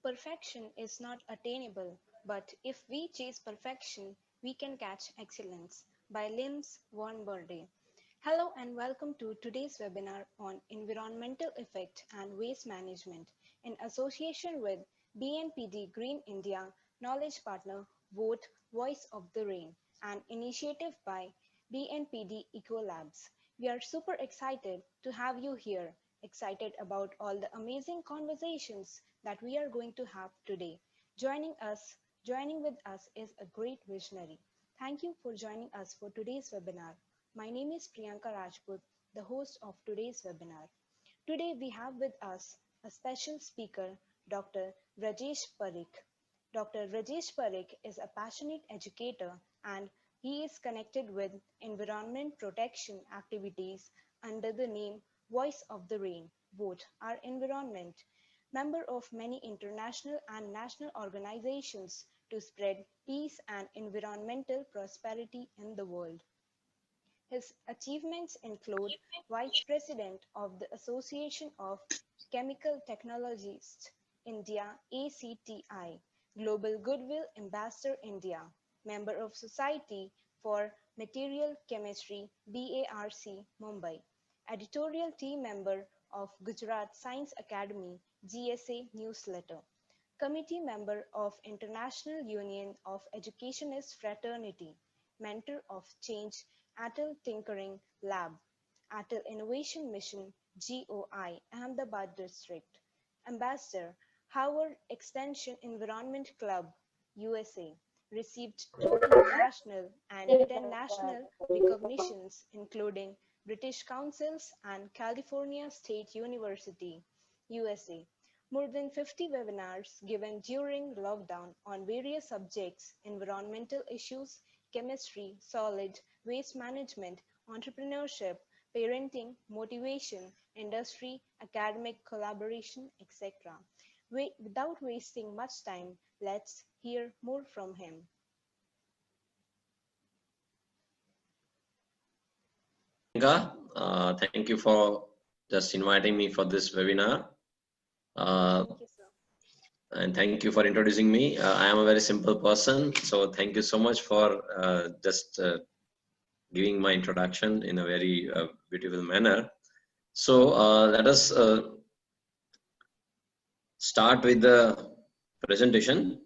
Perfection is not attainable, but if we chase perfection, we can catch excellence. By Limbs Von Berde. Hello and welcome to today's webinar on environmental effect and waste management in association with BNPD Green India Knowledge Partner Vote Voice of the Rain, an initiative by BNPD Ecolabs. We are super excited to have you here, excited about all the amazing conversations that we are going to have today. Joining with us is a great visionary. Thank you for joining us for today's webinar. My name is Priyanka Rajput, the host of today's webinar. Today we have with us a special speaker, Dr. Rajesh Parikh. Dr. Rajesh Parikh is a passionate educator and he is connected with environment protection activities under the name Voice of the Rain, Vote Our Environment, member of many international and national organizations to spread peace and environmental prosperity in the world. His achievements include Vice President of the Association of Chemical Technologists India ACTI, Global Goodwill Ambassador India, member of Society for Material Chemistry BARC Mumbai, editorial team member of Gujarat Science Academy GSA newsletter, committee member of International Union of Educationists Fraternity, mentor of Change Atal Tinkering Lab, Atal Innovation Mission GOI Ahmedabad District, Ambassador Howard Extension Environment Club USA, received 2 international and 10 national recognitions including British Councils and California State University, USA. More than 50 webinars given during lockdown on various subjects, environmental issues, chemistry, solid waste management, entrepreneurship, parenting, motivation, industry, academic collaboration, etc. Without wasting much time, let's hear more from him. Thank you for just inviting me for this webinar. Thank you, sir. And thank you for introducing me. I am a very simple person, so thank you so much for just giving my introduction in a very beautiful manner. So let us start with the presentation.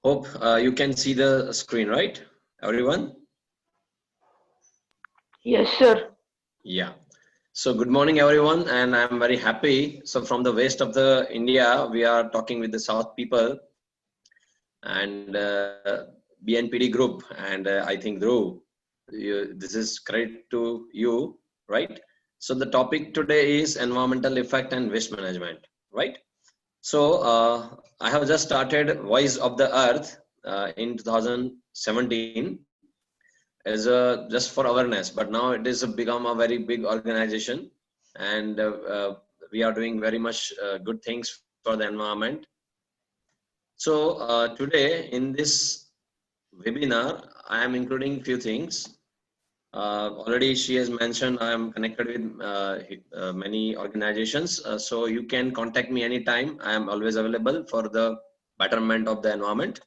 Hope you can see the screen, right, everyone? Yes, sir. Yeah. So good morning, everyone, and I'm very happy. So from the west of the India, we are talking with the South people and BNPD group, and I think Dhruv, this is credit to you, right? So the topic today is environmental effect and waste management, right? So I have just started Voice of the Earth in 2017 as a just for awareness, but now it is become a very big organization, and we are doing very much good things for the environment. So today in this webinar, I am including few things. Already she has mentioned I am connected with many organizations, so you can contact me anytime. I am always available for the betterment of the environment.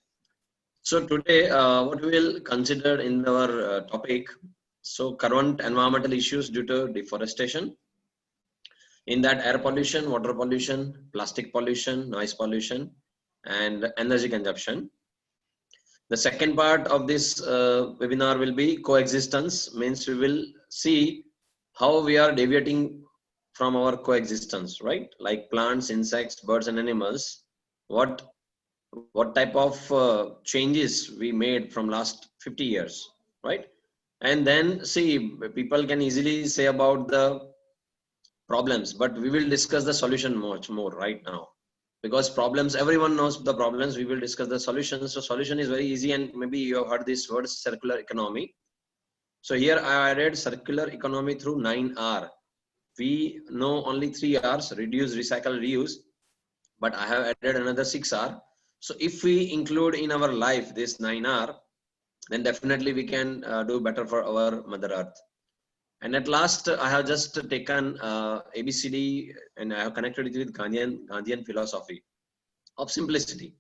So today, what we will consider in our topic, so current environmental issues due to deforestation. In that, air pollution, water pollution, plastic pollution, noise pollution, and energy consumption. The second part of this webinar will be coexistence, means we will see how we are deviating from our coexistence, right? Like plants, insects, birds, and animals. What type of changes we made from last 50 years, right? And then see, people can easily say about the problems, but we will discuss the solution much more right now, because problems, everyone knows the problems. We will discuss the solutions. So solution is very easy, and maybe you have heard this word, circular economy. So here I added circular economy through 9R. We know only 3 R's, reduce, recycle, reuse, but I have added another 6R. So if we include in our life this 9R, then definitely we can do better for our Mother Earth. And at last, I have just taken ABCD and I have connected it with Gandhian philosophy of simplicity.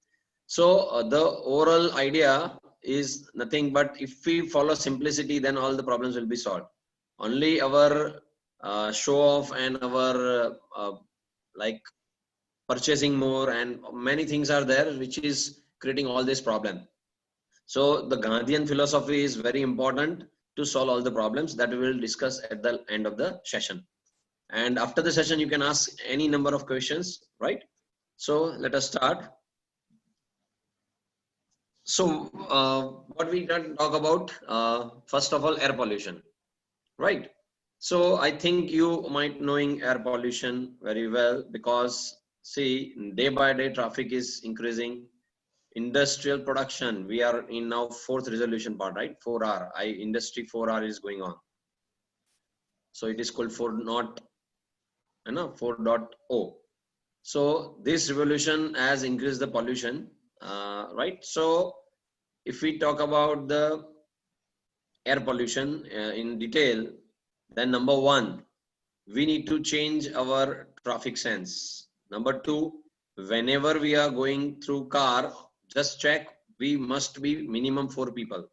So the overall idea is nothing but if we follow simplicity, then all the problems will be solved. Only our show off and our like purchasing more and many things are there which is creating all this problem. So the Gandhian philosophy is very important to solve all the problems that we will discuss at the end of the session. And after the session, you can ask any number of questions, right? So let us start. So what we can talk about, first of all, air pollution, right? So I think you might knowing air pollution very well because see, day by day traffic is increasing. Industrial production, we are in now fourth resolution part, right? 4R, industry 4R is going on. So it is called 4.0. So this revolution has increased the pollution, right? So if we talk about the air pollution in detail, then number one, we need to change our traffic sense. Number two, whenever we are going through car, just check we must be minimum 4 people.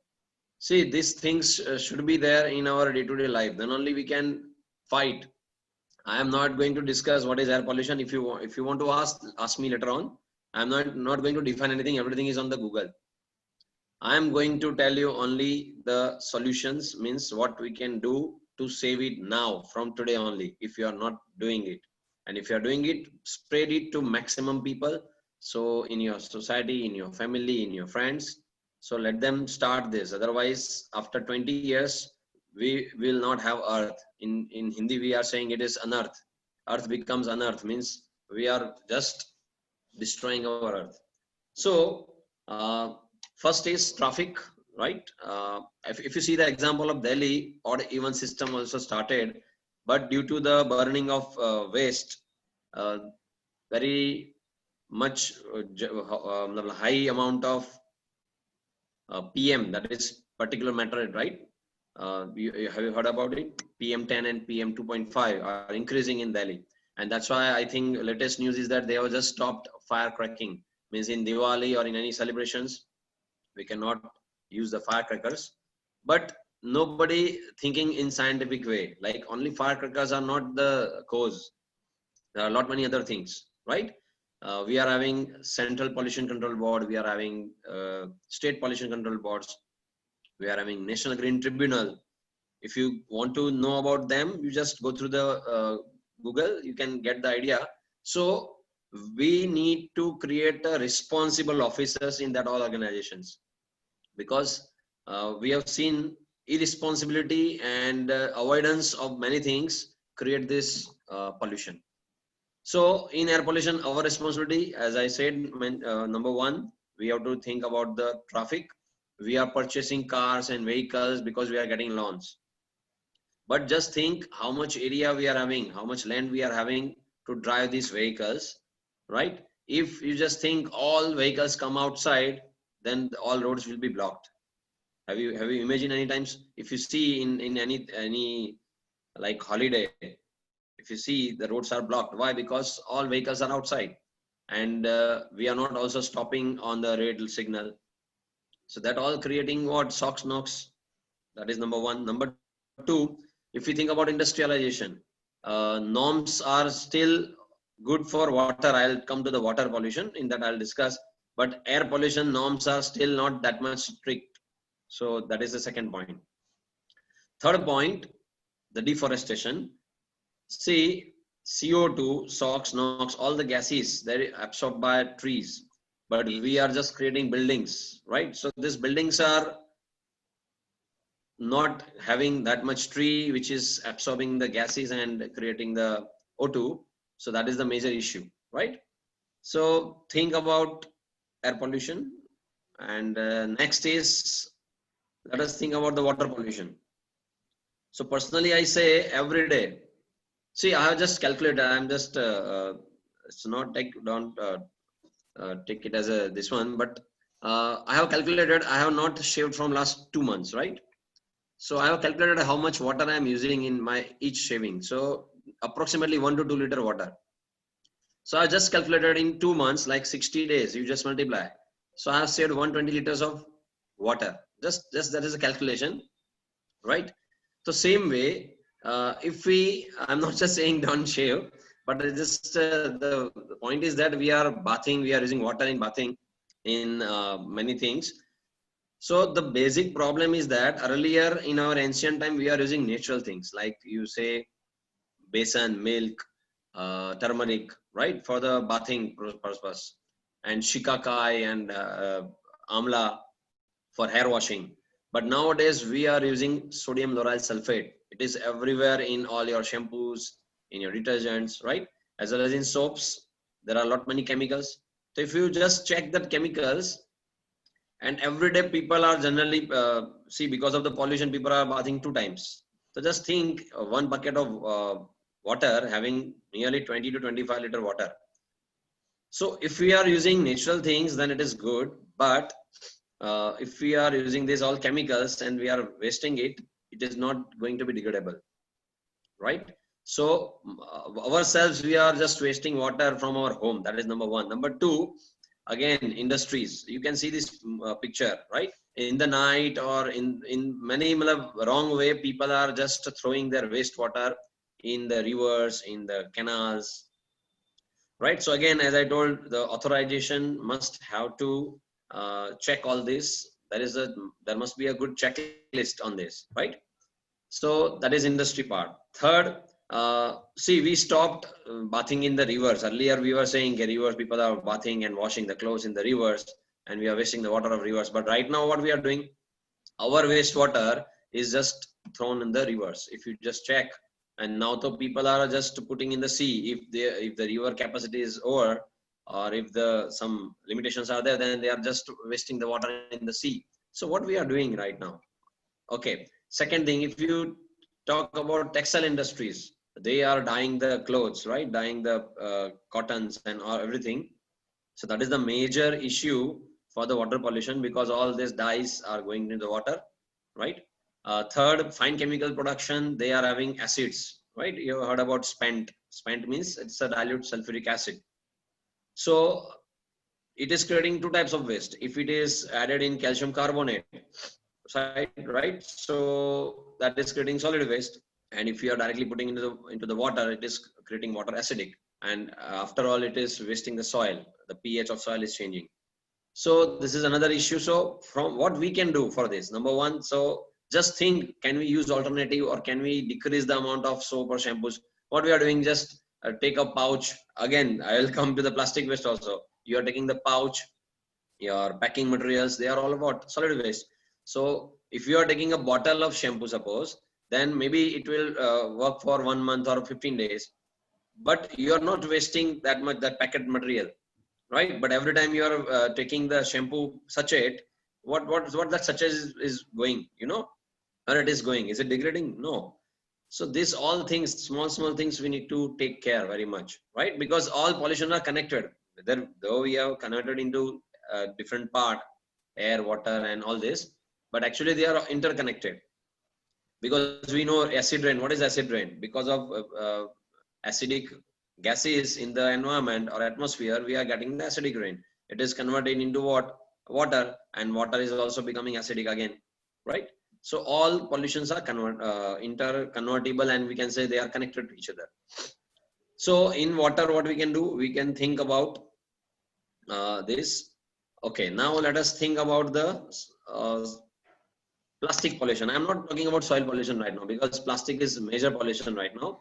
See, these things should be there in our day-to-day life. Then only we can fight. I am not going to discuss what is air pollution. If you want to ask me later on. I am not going to define anything. Everything is on the Google. I am going to tell you only the solutions, means what we can do to save it now from today only. If you are not doing it, and if you are doing it, spread it to maximum people. So in your society, in your family, in your friends. So let them start this. Otherwise, after 20 years, we will not have earth. In Hindi, we are saying it is unearth. Earth becomes unearth, means we are just destroying our earth. So first is traffic, right? If you see the example of Delhi, odd even system also started, but due to the burning of waste, very much high amount of PM, that is particular matter, right? Have you heard about it? PM10 and PM2.5 are increasing in Delhi. And that's why I think latest news is that they have just stopped firecracking. Means in Diwali or in any celebrations, we cannot use the firecrackers. But nobody thinking in scientific way. Like only firecrackers are not the cause. There are a lot many other things, right? We are having Central Pollution Control Board. We are having State Pollution Control Boards. We are having National Green Tribunal. If you want to know about them, you just go through the Google, you can get the idea. So we need to create a responsible officers in that all organizations, because we have seen irresponsibility and avoidance of many things create this pollution. So in air pollution, our responsibility, as I said, number one, we have to think about the traffic. We are purchasing cars and vehicles because we are getting loans. But just think how much area we are having, how much land we are having to drive these vehicles, right? If you just think all vehicles come outside, then all roads will be blocked. Have you imagined any times if you see in any like holiday, if you see the roads are blocked? Why? Because all vehicles are outside, and we are not also stopping on the red signal. So that all creating what? SOx, NOx. That is number one. Number two, if you think about industrialization, norms are still good for water. I'll come to the water pollution, in that I'll discuss. But air pollution norms are still not that much strict. So that is the second point. Third point, the deforestation. See, CO2, SOx, NOx, all the gases, they're absorbed by trees. But we are just creating buildings, right? So these buildings are not having that much tree which is absorbing the gases and creating the O2. So that is the major issue, right? So think about air pollution. And next is, let us think about the water pollution. So personally, I say every day. See, I have just calculated. I'm just it's not don't take it as this one, but I have calculated. I have not shaved from last 2 months, right? So I have calculated how much water I am using in my each shaving. So approximately 1 to 2 liter water. So I just calculated in 2 months, like 60 days, you just multiply. So I have saved 120 liters of water. Just that is a calculation, right? So same way, if we, I'm not just saying don't shave, but it's just the point is that we are bathing, we are using water in bathing in many things. So the basic problem is that earlier in our ancient time, we are using natural things like you say besan, milk, turmeric, right, for the bathing purpose, and shikakai and amla for hair washing. But nowadays we are using sodium lauryl sulfate. It is everywhere in all your shampoos, in your detergents, right? As well as in soaps, there are a lot many chemicals. So if you just check that chemicals, and everyday people are generally see because of the pollution, people are bathing 2 times. So just think one bucket of water having nearly 20 to 25 liter water. So if we are using natural things, then it is good. But if we are using these all chemicals and we are wasting it, it is not going to be degradable, right? So ourselves, we are just wasting water from our home. That is number one. Number two, again, industries. You can see this picture, right? In the night or in many wrong way, people are just throwing their wastewater in the rivers, in the canals, right? So again, as I told, the authorization must have to check all this. There must be a good checklist on this, right? So that is industry part. Third, see, we stopped bathing in the rivers. Earlier, we were saying rivers, people are bathing and washing the clothes in the rivers, and we are wasting the water of rivers. But right now, what we are doing, our wastewater is just thrown in the rivers. If you just check, and now the people are just putting in the sea. If the river capacity is over, or if some limitations are there, then they are just wasting the water in the sea. So what we are doing right now? Okay. Second thing, if you talk about textile industries, they are dyeing the clothes, right? Dyeing the cottons and everything. So that is the major issue for the water pollution, because all these dyes are going into the water, right? Third, fine chemical production, they are having acids, right? You heard about spent. Spent means it's a dilute sulfuric acid. So it is creating 2 types of waste. If it is added in calcium carbonate, right? So that is creating solid waste. And if you are directly putting into the water, it is creating water acidic. And after all, it is wasting the soil. The pH of soil is changing. So this is another issue. So from what we can do for this, number one, so just think, can we use alternative, or can we decrease the amount of soap or shampoos? What we are doing, just take a pouch. Again, I will come to the plastic waste also. You are taking the pouch, your packing materials, they are all about solid waste. So if you are taking a bottle of shampoo, suppose, then maybe it will work for 1 month or 15 days. But you are not wasting that much, that packet material, right? But every time you are taking the shampoo sachet, what that sachet is going, where it is going? Is it degrading? No. So this all things, small things, we need to take care very much, right? Because all pollution are connected. Though we have converted into different part, air, water, and all this, but actually they are interconnected. Because we know acid rain. What is acid rain? Because of acidic gases in the environment or atmosphere, we are getting the acidic rain. It is converted into what? Water, and water is also becoming acidic again, right? So all pollutions are interconvertible, and we can say they are connected to each other. So in water, what we can do? We can think about this. Okay, now let us think about the plastic pollution. I'm not talking about soil pollution right now, because plastic is major pollution right now.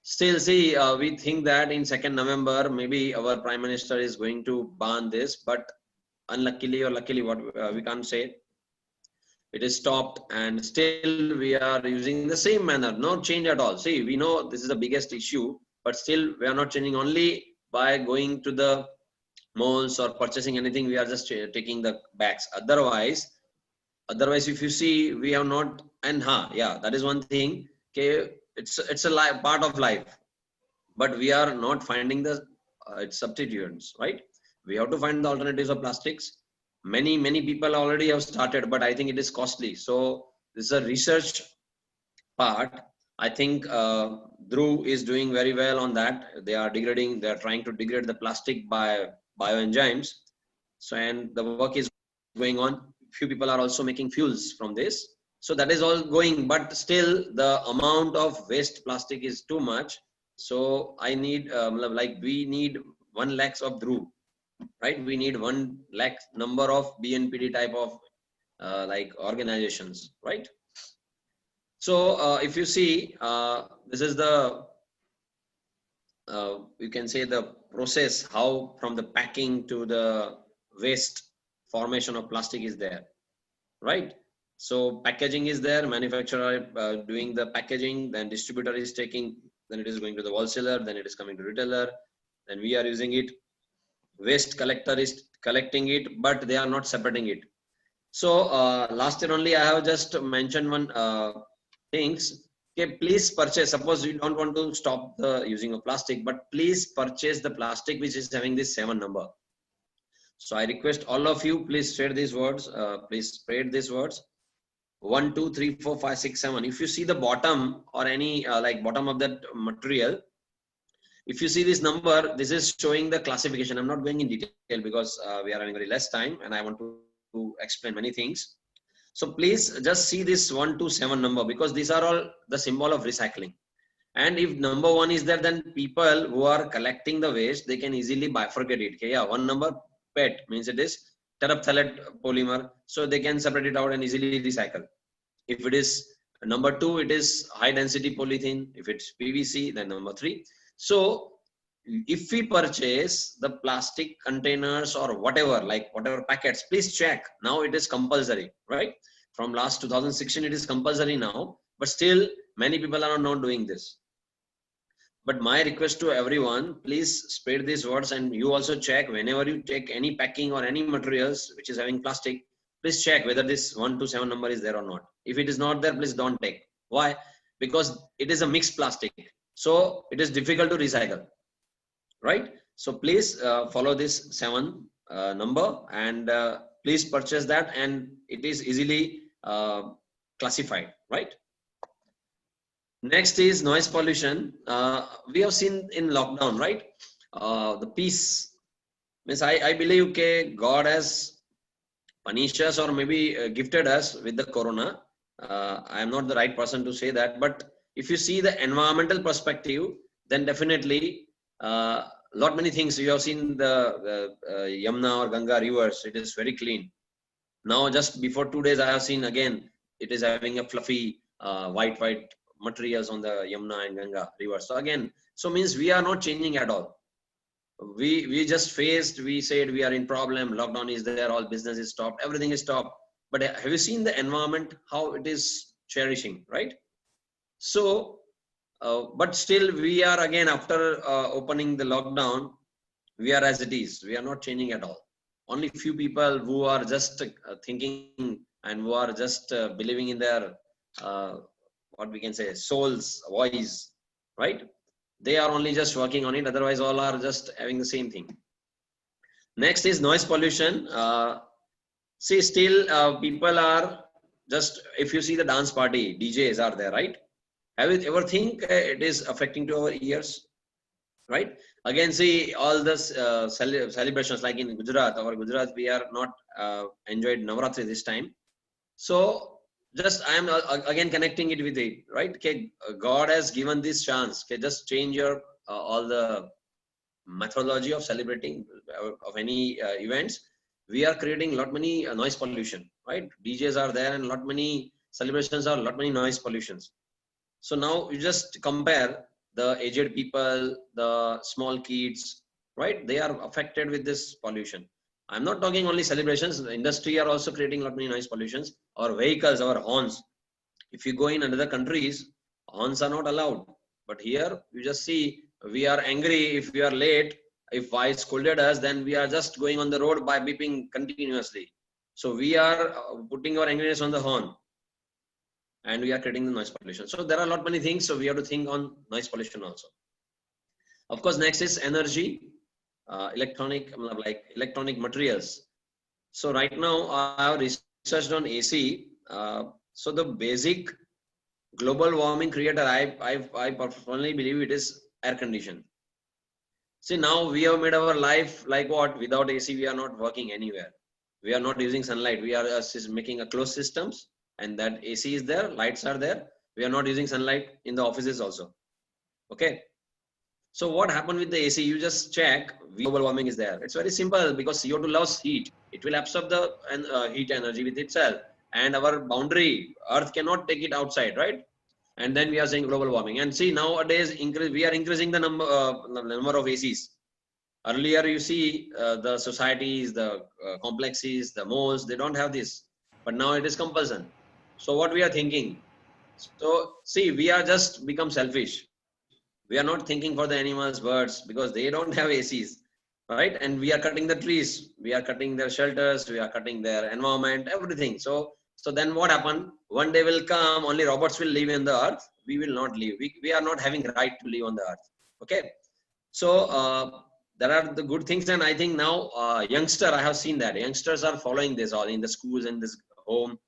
Still, see, we think that in 2nd November, maybe our Prime Minister is going to ban this, but unluckily or luckily, what we can't say, it is stopped, and still we are using the same manner, no change at all. See, we know this is the biggest issue, but still we are not changing. Only by going to the malls or purchasing anything, we are just taking the bags. Otherwise, if you see, we have not. And yeah, that is one thing. Okay, it's a part of life, but we are not finding the substituents, right? We have to find the alternatives of plastics. Many people already have started, but I think it is costly. So this is a research part. I think Dhruv is doing very well on that. They are trying to degrade the plastic by bioenzymes. So, and the work is going on. Few people are also making fuels from this. So that is all going, but still the amount of waste plastic is too much. So I need, like we need 1 lakh of Dhruv, right? We need 1 lakh number of BNPD type of like organizations, right? So if you see, this is the, you can say the process, how from the packing to the waste formation of plastic is there, right? So packaging is there, manufacturer doing the packaging, then distributor is taking, then it is going to the wholesaler, then it is coming to retailer, then we are using it. Waste collector is collecting it, but they are not separating it. So last year only I have just mentioned one things. Okay, please purchase. Suppose you don't want to stop the using of plastic, but please purchase the plastic which is having this 7 number. So I request all of you, please share these words. Please spread these words. 1, 2, 3, 4, 5, 6, 7. If you see the bottom or any like bottom of that material, if you see this number, this is showing the classification. I'm not going in detail because we are having very less time and I want to explain many things. So please just see this 1 to 7 number, because these are all the symbol of recycling. And if number 1 is there, then people who are collecting the waste, they can easily bifurcate it. Okay, yeah, 1 number PET means it is terephthalate polymer. So they can separate it out and easily recycle. If it is number 2, it is high density polythene. If it's PVC, then number 3. So if we purchase the plastic containers or whatever, like whatever packets, please check. Now it is compulsory, right? From last 2016, it is compulsory now, but still many people are not doing this. But my request to everyone, please spread these words, and you also check whenever you take any packing or any materials which is having plastic, please check whether this 1 to 7 number is there or not. If it is not there, please don't take. Why? Because it is a mixed plastic. So it is difficult to recycle. Right? So please follow this 7 number and please purchase that, and it is easily classified, right? Next is noise pollution. We have seen in lockdown, right? The peace means I believe okay, God has punished us or maybe gifted us with the corona. I am not the right person to say that, but if you see the environmental perspective, then definitely lot many things. You have seen the Yamuna or Ganga rivers, it is very clean. Now just before 2 days I have seen again it is having a fluffy white materials on the Yamuna and Ganga river. So again, so means we are not changing at all. We just faced, we said we are in problem, lockdown is there, all business is stopped, everything is stopped. But have you seen the environment, how it is cherishing, right? So but still we are again after opening the lockdown, we are as it is. We are not changing at all. Only few people who are just thinking and who are just believing in their what we can say soul's voice, right? They are only just working on it. Otherwise, all are just having the same thing. Next is noise pollution. See, still people are just, if you see the dance party, DJs are there, right? Have you ever think it is affecting to our ears, right? Again, see all the celebrations like in Gujarat, we are not enjoyed Navratri this time. So just I am again connecting it with it, right? Okay, God has given this chance. Okay, just change your all the methodology of celebrating of any events. We are creating lot many noise pollution, right? DJs are there and lot many celebrations are lot many noise pollutions. So now you just compare the aged people, the small kids, right? They are affected with this pollution. I'm not talking only celebrations. The industry are also creating a lot many noise pollutions. Our vehicles, our horns. If you go in another countries, horns are not allowed. But here you just see we are angry if we are late. If I scolded us, then we are just going on the road by beeping continuously. So we are putting our angriness on the horn. And we are creating the noise pollution. So there are a lot many things. So we have to think on noise pollution also. Of course, next is energy, electronic materials. So right now I have researched on AC. So the basic global warming creator, I personally believe it is air condition. See, now we have made our life like what? Without AC, we are not working anywhere. We are not using sunlight. We are making a closed systems, and that AC is there, lights are there. We are not using sunlight in the offices also. Okay. So what happened with the AC? You just check global warming is there. It's very simple because CO2 loves heat. It will absorb the heat energy with itself, and our boundary, Earth cannot take it outside, right? And then we are saying global warming. And see, nowadays we are increasing the number of ACs. Earlier, you see the societies, the complexes, the malls, they don't have this, but now it is compulsion. So what we are thinking? So see, we are just become selfish. We are not thinking for the animals, birds, because they don't have ACs, right? And we are cutting the trees, we are cutting their shelters, we are cutting their environment, everything. So then what happened? One day will come, only robots will live in the earth. We will not live. We are not having right to live on the earth. Okay. So there are the good things, and I think now youngster, I have seen that youngsters are following this all in the schools and this home.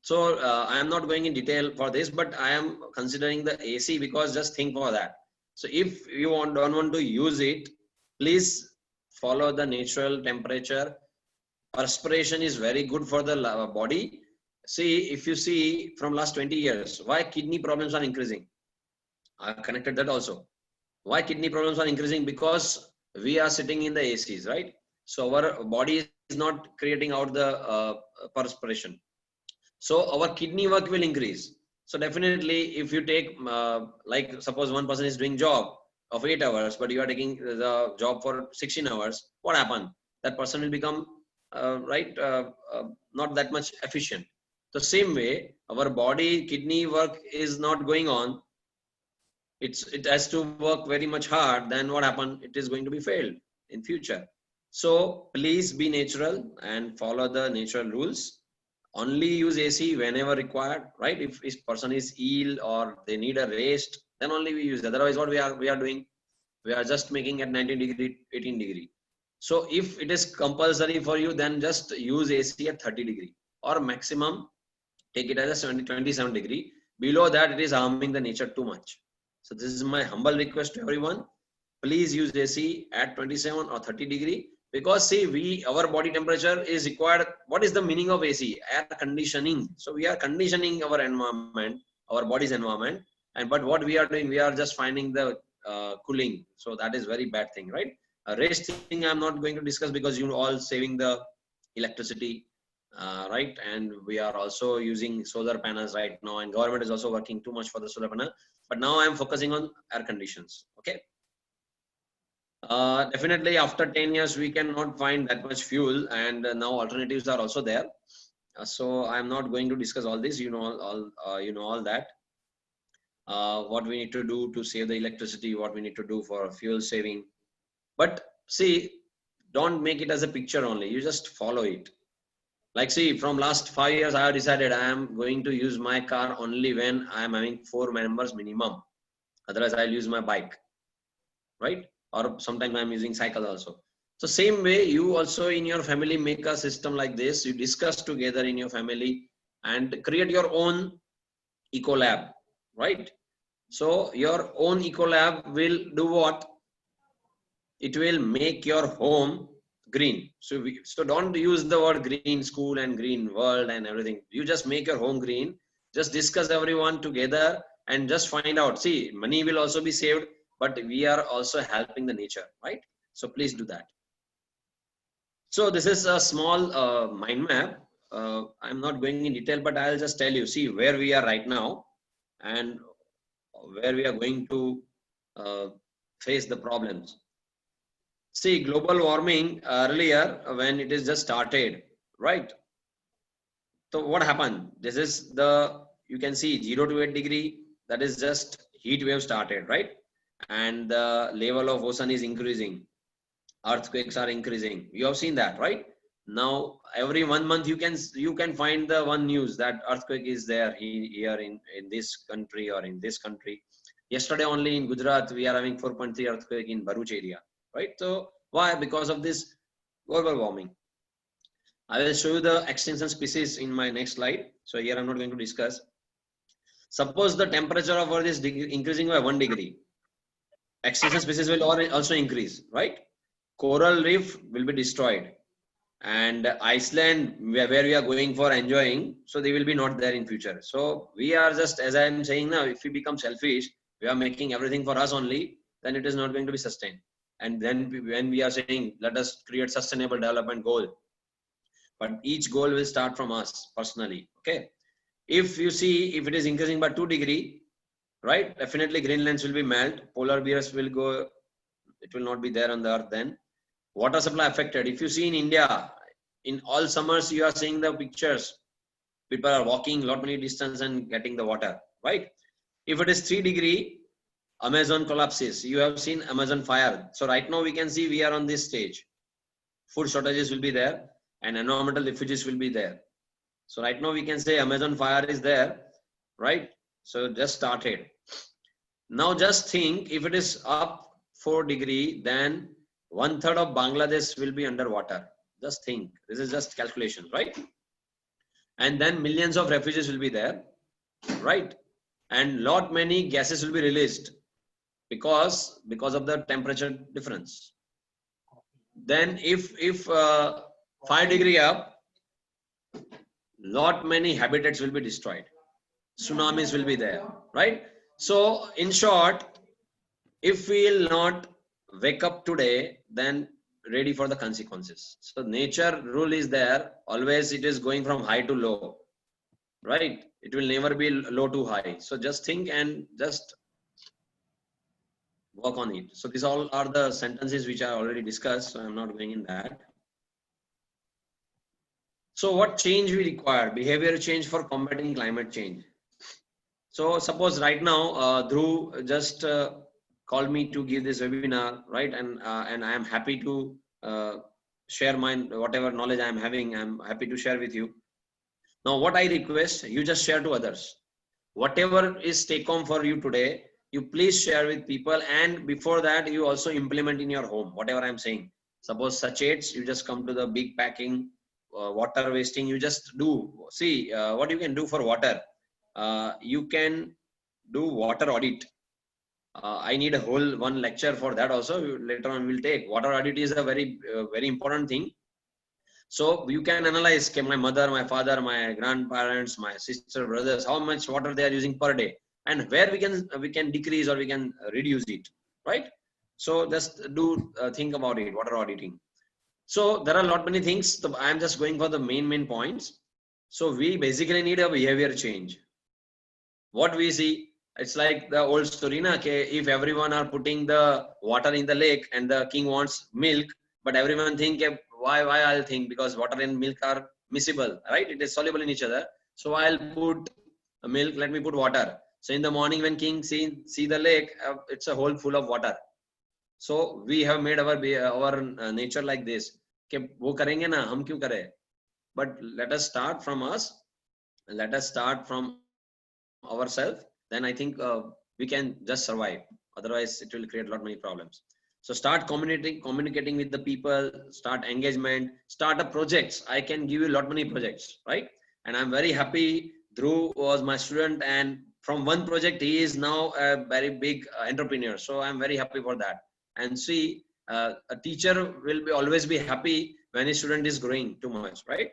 So I am not going in detail for this, but I am considering the AC because just think for that. So if you don't want to use it, please follow the natural temperature. Perspiration is very good for the body. See, if you see from last 20 years, why kidney problems are increasing? I connected that also. Why kidney problems are increasing? Because we are sitting in the ACs, right? So our body is not creating out the perspiration. So our kidney work will increase. So definitely, if you take like suppose one person is doing job of 8 hours, but you are taking the job for 16 hours, what happened? That person will become not that much efficient. The same way, our body kidney work is not going on. It has to work very much hard. Then what happened? It is going to be failed in future. So please be natural and follow the natural rules. Only use AC whenever required, right? If person is ill or they need a rest, then only we use. Otherwise, what we are doing? We are just making at 19 degree, 18 degree. So if it is compulsory for you, then just use AC at 30 degree or maximum take it as a 27 degree. Below that, it is harming the nature too much. So this is my humble request to everyone. Please use AC at 27 or 30 degree. Because see, our body temperature is required. What is the meaning of AC? Air conditioning. So we are conditioning our environment, our body's environment. But what we are doing, we are just finding the cooling. So that is very bad thing, right? Rest thing I'm not going to discuss because you all saving the electricity, right? And we are also using solar panels right now, and government is also working too much for the solar panel. But now I'm focusing on air conditions. Okay. Definitely after 10 years we cannot find that much fuel, and now alternatives are also there. So I'm not going to discuss all this. You know all that. What we need to do to save the electricity, what we need to do for fuel saving. But see, don't make it as a picture only. You just follow it. Like see, from last 5 years I have decided I am going to use my car only when I am having 4 members minimum. Otherwise I'll use my bike, right? Or sometimes I'm using cycle also. So same way, you also in your family make a system like this. You discuss together in your family and create your own eco lab, right? So your own eco lab will do what? It will make your home green. So don't use the word green school and green world and everything. You just make your home green. Just discuss everyone together and just find out. See, money will also be saved, but we are also helping the nature, right? So please do that. So this is a small mind map. I'm not going in detail, but I'll just tell you, see where we are right now and where we are going to face the problems. See, global warming earlier when it is just started, right? So what happened? This is you can see 0 to 8 degree, that is just heat wave started, right? And the level of ocean is increasing. Earthquakes are increasing. You have seen that, right? Now every 1 month you can find the one news that earthquake is there here in this country or in this country. Yesterday only in Gujarat we are having 4.3 earthquake in Bharuch area, right? So why? Because of this global warming. I will show you the extinction species in my next slide. So here I'm not going to discuss. Suppose the temperature of Earth is increasing by 1 degree. Extinction species will also increase, right? Coral reef will be destroyed. And Iceland, where we are going for enjoying, so they will be not there in future. So we are just, as I am saying now, if we become selfish, we are making everything for us only, then it is not going to be sustained. And then when we are saying, let us create sustainable development goal, but each goal will start from us personally. Okay, if you see, if it is increasing by 2 degree, right, definitely Greenlands will be melt, polar bears will go, it will not be there on the earth. Then water supply affected. If you see in India, in all summers, you are seeing the pictures. People are walking lot many distance and getting the water, right? If it is 3 degree, Amazon collapses. You have seen Amazon fire. So right now we can see we are on this stage. Food shortages will be there and environmental refugees will be there. So right now we can say Amazon fire is there, right? So just started. Now just think, if it is up 4 degree, then 1/3 of Bangladesh will be underwater. Just think, this is just calculation, right? And then millions of refugees will be there, right? And lot many gases will be released because of the temperature difference. Then if 5 degree up, lot many habitats will be destroyed. Tsunamis will be there, right? So in short, if we will not wake up today, then ready for the consequences. So nature rule is there, always it is going from high to low, right? It will never be low to high. So just think and just work on it. So these all are the sentences which I already discussed, so I'm not going in that. So what change we require? Behavior change for combating climate change. So suppose right now Dhruv just called me to give this webinar, right? And I am happy to share my whatever knowledge I am having. I'm happy to share with you. Now what I request, you just share to others. Whatever is take home for you today, you please share with people, and before that you also implement in your home whatever I'm saying. Suppose sachets, you just come to the big packing, water wasting, you just do. See what you can do for water. You can do water audit. I need a whole one lecture for that also. Later on we'll take. Water audit is a very important thing. So you can analyze, okay, my mother, my father, my grandparents, my sister, brothers, how much water they are using per day, and where we can decrease or we can reduce it, right? So just do think about it, water auditing. So there are a lot many things. So I am just going for the main points. So we basically need a behavior change. What we see, it's like the old story, na, okay, if everyone are putting the water in the lake and the king wants milk, but everyone think, why I'll think, because water and milk are miscible, right? It is soluble in each other. So I'll put milk, let me put water. So in the morning when king see the lake, it's a hole full of water. So we have made our nature like this. Okay, wo karenge na, hum kyun kare? But let us start from us. Let us start from ourselves. Then I think we can just survive. Otherwise, it will create a lot many problems. So start communicating with the people, start engagement, start up projects. I can give you a lot many projects, right? And I'm very happy. Dhruv was my student, and from one project, he is now a very big entrepreneur. So I'm very happy for that. And see, a teacher will always be happy when his student is growing too much, right?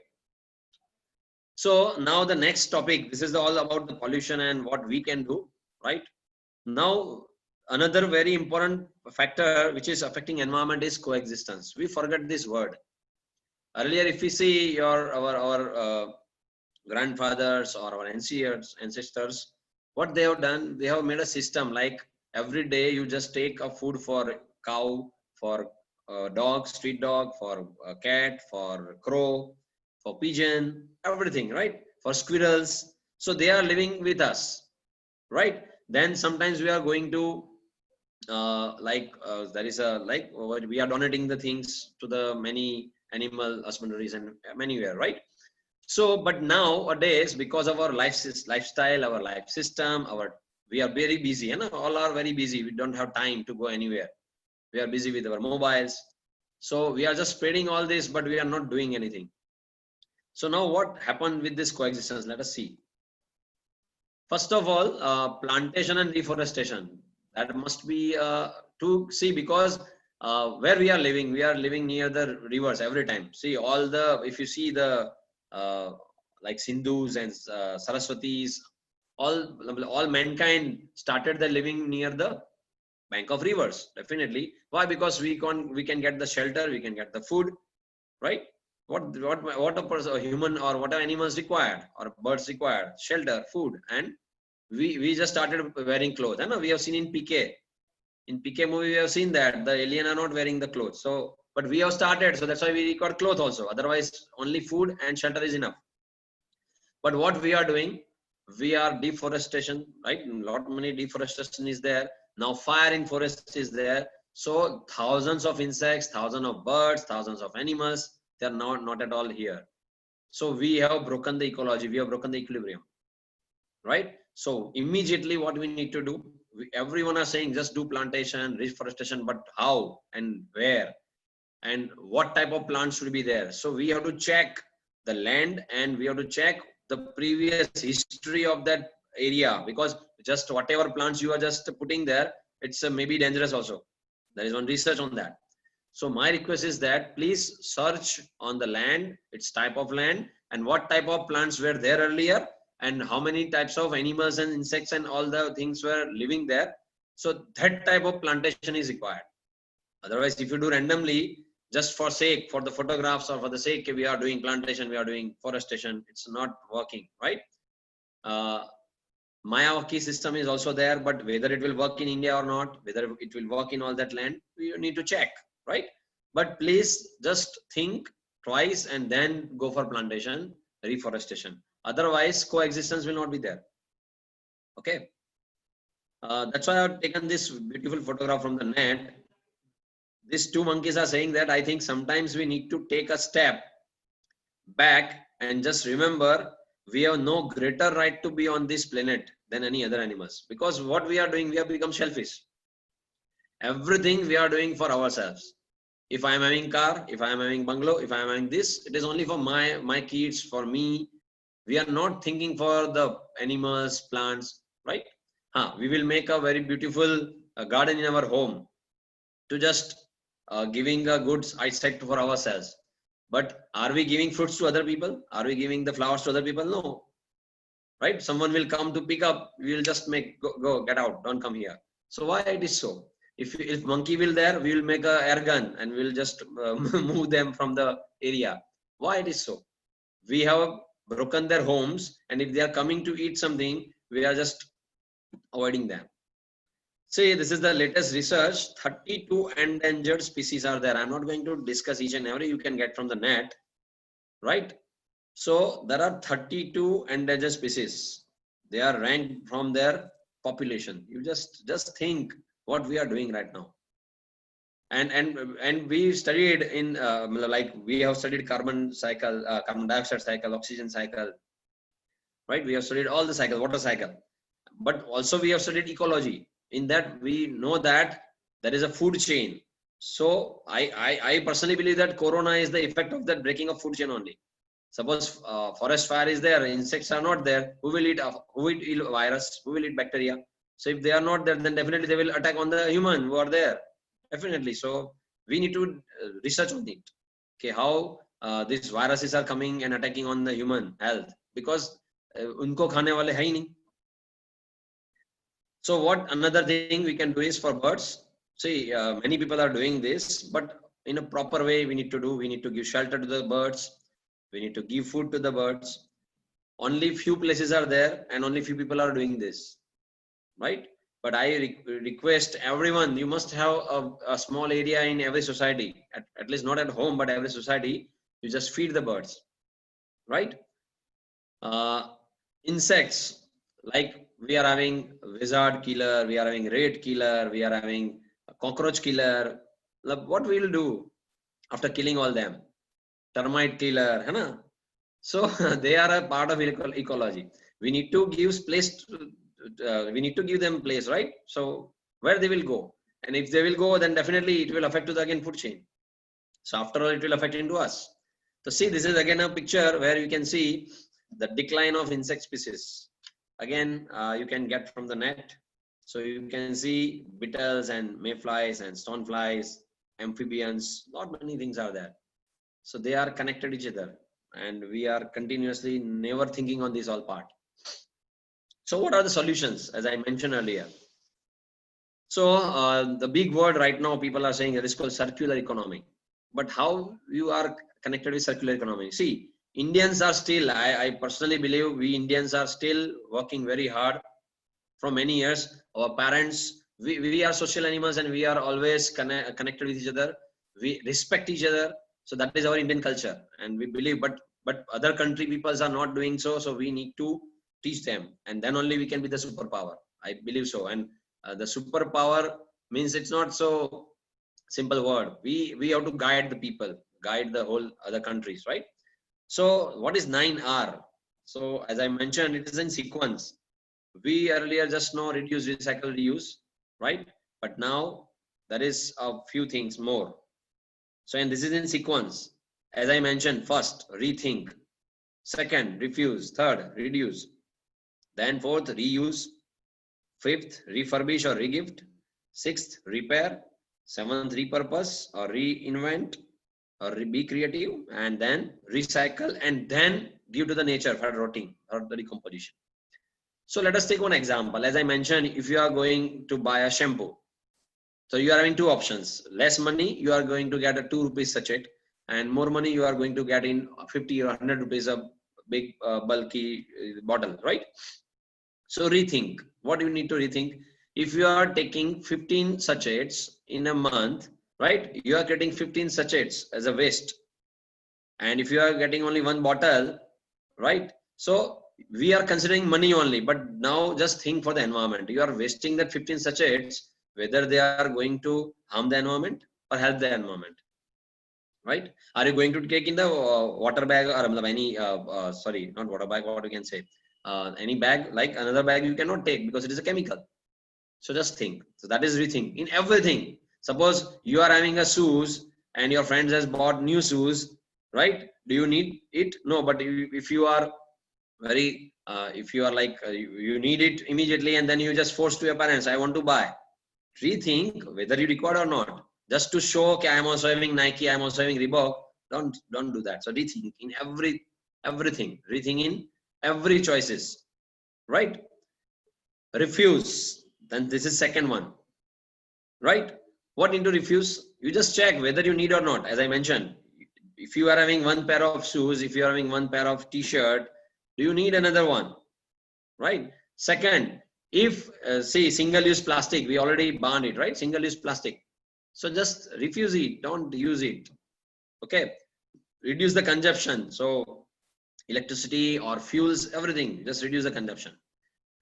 So now the next topic, this is all about the pollution and what we can do, right? Now, another very important factor which is affecting environment is coexistence. We forget this word. Earlier, if we see our grandfathers or our ancestors, what they have done, they have made a system like every day you just take a food for cow, for dog, street dog, for a cat, for crow, for pigeon, everything, right? For squirrels. So they are living with us, right? Then sometimes we are going to there is a we are donating the things to the many animal husbandries and manywhere, right? So but nowadays, because of our lifestyle, our life system, we are very busy, and all are very busy. We don't have time to go anywhere. We are busy with our mobiles. So we are just spreading all this, but we are not doing anything. So now what happened with this coexistence? Let us see. First of all, plantation and reforestation. That must be to see, because where we are living near the rivers every time. See all the, if you see the like Sindhus and Saraswatis, all mankind started their living near the bank of rivers. Definitely. Why? Because we can get the shelter, we can get the food, right? What a human or what animals required or birds required? Shelter, food, and we just started wearing clothes. And we have seen in PK. In PK movie, we have seen that the alien are not wearing the clothes. So, but we have started, so that's why we require clothes also. Otherwise, only food and shelter is enough. But what we are doing, we are deforestation, right? Lot many deforestation is there. Now fire in forests is there. So thousands of insects, thousands of birds, thousands of animals, they are not at all here. So we have broken the ecology, we have broken the equilibrium, right? So immediately what we need to do, everyone are saying just do plantation, reforestation, but how and where and what type of plants should be there? So we have to check the land and we have to check the previous history of that area, because just whatever plants you are just putting there, it's maybe dangerous also. There is one research on that. So my request is that please search on the land, its type of land, and what type of plants were there earlier, and how many types of animals and insects and all the things were living there. So that type of plantation is required. Otherwise, if you do randomly, just for the photographs or for the sake, we are doing plantation, we are doing forestation, it's not working, right? Miyawaki system is also there, but whether it will work in India or not, whether it will work in all that land, we need to check, right? But please just think twice and then go for plantation, reforestation. Otherwise, coexistence will not be there. Okay. That's why I've taken this beautiful photograph from the net. These two monkeys are saying that I think sometimes we need to take a step back and just remember we have no greater right to be on this planet than any other animals, because what we are doing, we have become selfish. Everything we are doing for ourselves. If I am having car, if I am having bungalow, if I am having this, it is only for my kids, for me. We are not thinking for the animals, plants, right? We will make a very beautiful garden in our home to just giving a good eyesight for ourselves. But are we giving fruits to other people? Are we giving the flowers to other people? No. Right? Someone will come to pick up. We will just make, go, get out. Don't come here. So why it is so? If monkey will there, we will make a air gun and we will just move them from the area. Why it is so? We have broken their homes, and if they are coming to eat something, we are just avoiding them. See, this is the latest research. 32 endangered species are there. I'm not going to discuss each and every, you can get from the net, right? So there are 32 endangered species. They are ranked from their population. You just think what we are doing right now. And we studied in like we have studied carbon cycle, carbon dioxide cycle, oxygen cycle, right? We have studied all the cycle, water cycle, but also we have studied ecology. In that we know that there is a food chain. So I personally believe that corona is the effect of that breaking of food chain only. Suppose forest fire is there, insects are not there, who will eat virus, who will eat bacteria? So if they are not there, then definitely they will attack on the human who are there, definitely. So we need to research on it, okay, how these viruses are coming and attacking on the human health, because unko khane wale hai nahi. So what another thing we can do is for birds. See, many people are doing this, but in a proper way we need to do. We need to give shelter to the birds. We need to give food to the birds. Only few places are there, and only few people are doing this, right? But I request everyone, you must have a small area in every society, at least not at home, but every society. You just feed the birds, right? Insects, like we are having lizard killer, we are having rat killer, we are having a cockroach killer. What we will do after killing all them? Termite killer, है ना? So they are a part of ecology. We need to give place. We need to give them place, right? So where they will go, and if they will go, then definitely it will affect to the again food chain. So after all, it will affect into us. So see, this is again a picture where you can see the decline of insect species. Again, you can get from the net. So you can see beetles and mayflies and stoneflies, amphibians, not many things are there. So they are connected each other, and we are continuously never thinking on this all part. So what are the solutions, as I mentioned earlier? So the big word right now people are saying it is called circular economy. But how you are connected with circular economy? See, Indians are still, I personally believe we Indians are still working very hard from many years. Our parents, we are social animals and we are always connected with each other. We respect each other. So that is our Indian culture, and we believe, but other country peoples are not doing so. So we need to teach them, and then only we can be the superpower. I believe so. And the superpower means it's not so simple word. We have to guide the people, guide the whole other countries, right? So what is 9R? So as I mentioned, it is in sequence. We earlier just know reduce, recycle, reuse, right? But now there is a few things more. So, and this is in sequence. As I mentioned, first, rethink. Second, refuse. Third, reduce. Then fourth, reuse. Fifth, refurbish or regift. Sixth, repair. Seventh, repurpose or reinvent or be creative. And then recycle, and then give to the nature for rotting or the decomposition. So let us take one example. As I mentioned, if you are going to buy a shampoo, so you are having two options. Less money, you are going to get a 2 rupees sachet, and more money you are going to get in 50 or 100 rupees a big bulky bottle, right? So rethink. What you need to rethink? If you are taking 15 sachets in a month, right? You are getting 15 sachets as a waste. And if you are getting only one bottle, right? So we are considering money only, but now just think for the environment. You are wasting that 15 sachets, whether they are going to harm the environment or help the environment, right? Are you going to take in the water bag or any, sorry, not water bag, what you can say, any bag, like another bag you cannot take because it is a chemical. So just think. So that is rethink in everything. Suppose you are having a shoes and your friends has bought new shoes, right? Do you need it? No, but if you are very, if you are like, you need it immediately and then you just force to your parents, I want to buy. Rethink whether you require or not. Just to show, okay, I am also having Nike, I am also having Reebok. Don't do that. So rethink in everything. Rethink in every choices, right? Refuse. Then this is second one, right? What need to refuse? You just check whether you need or not. As I mentioned, if you are having one pair of shoes, if you are having one pair of t-shirt, do you need another one, right? Second, if see single-use plastic, we already banned it, right? Single-use plastic. So just refuse it, don't use it. Okay, reduce the consumption. So electricity or fuels, everything, just reduce the consumption.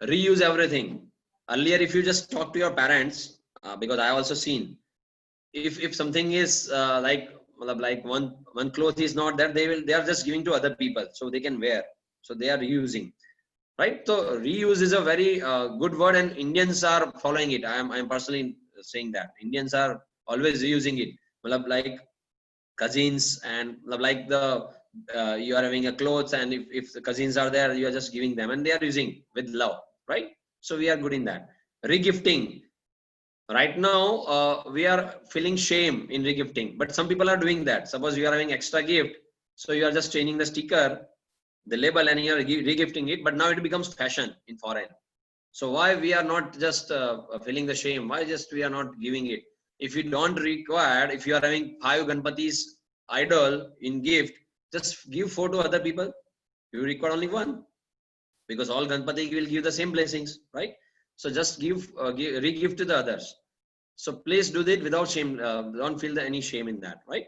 Reuse everything. Earlier, if you just talk to your parents, because I also seen, if something is like one cloth is not there, they are just giving to other people so they can wear. So they are reusing, right? So reuse is a very good word, and Indians are following it. I am personally saying that Indians are always reusing it. Like cousins and like the you are having a clothes, and if the cousins are there, you are just giving them, and they are using with love, right? So we are good in that. Regifting. Right now, we are feeling shame in regifting, but some people are doing that. Suppose you are having extra gift, so you are just changing the sticker, the label, and you are regifting it. But now it becomes fashion in foreign. So why we are not just feeling the shame? Why just we are not giving it? If you don't require, if you are having 5 Ganpatis idol in gift, just give 4 to other people. You require only 1, because all Ganpati will give the same blessings, right? So just re-gift to the others. So please do that without shame. Don't feel any shame in that, right?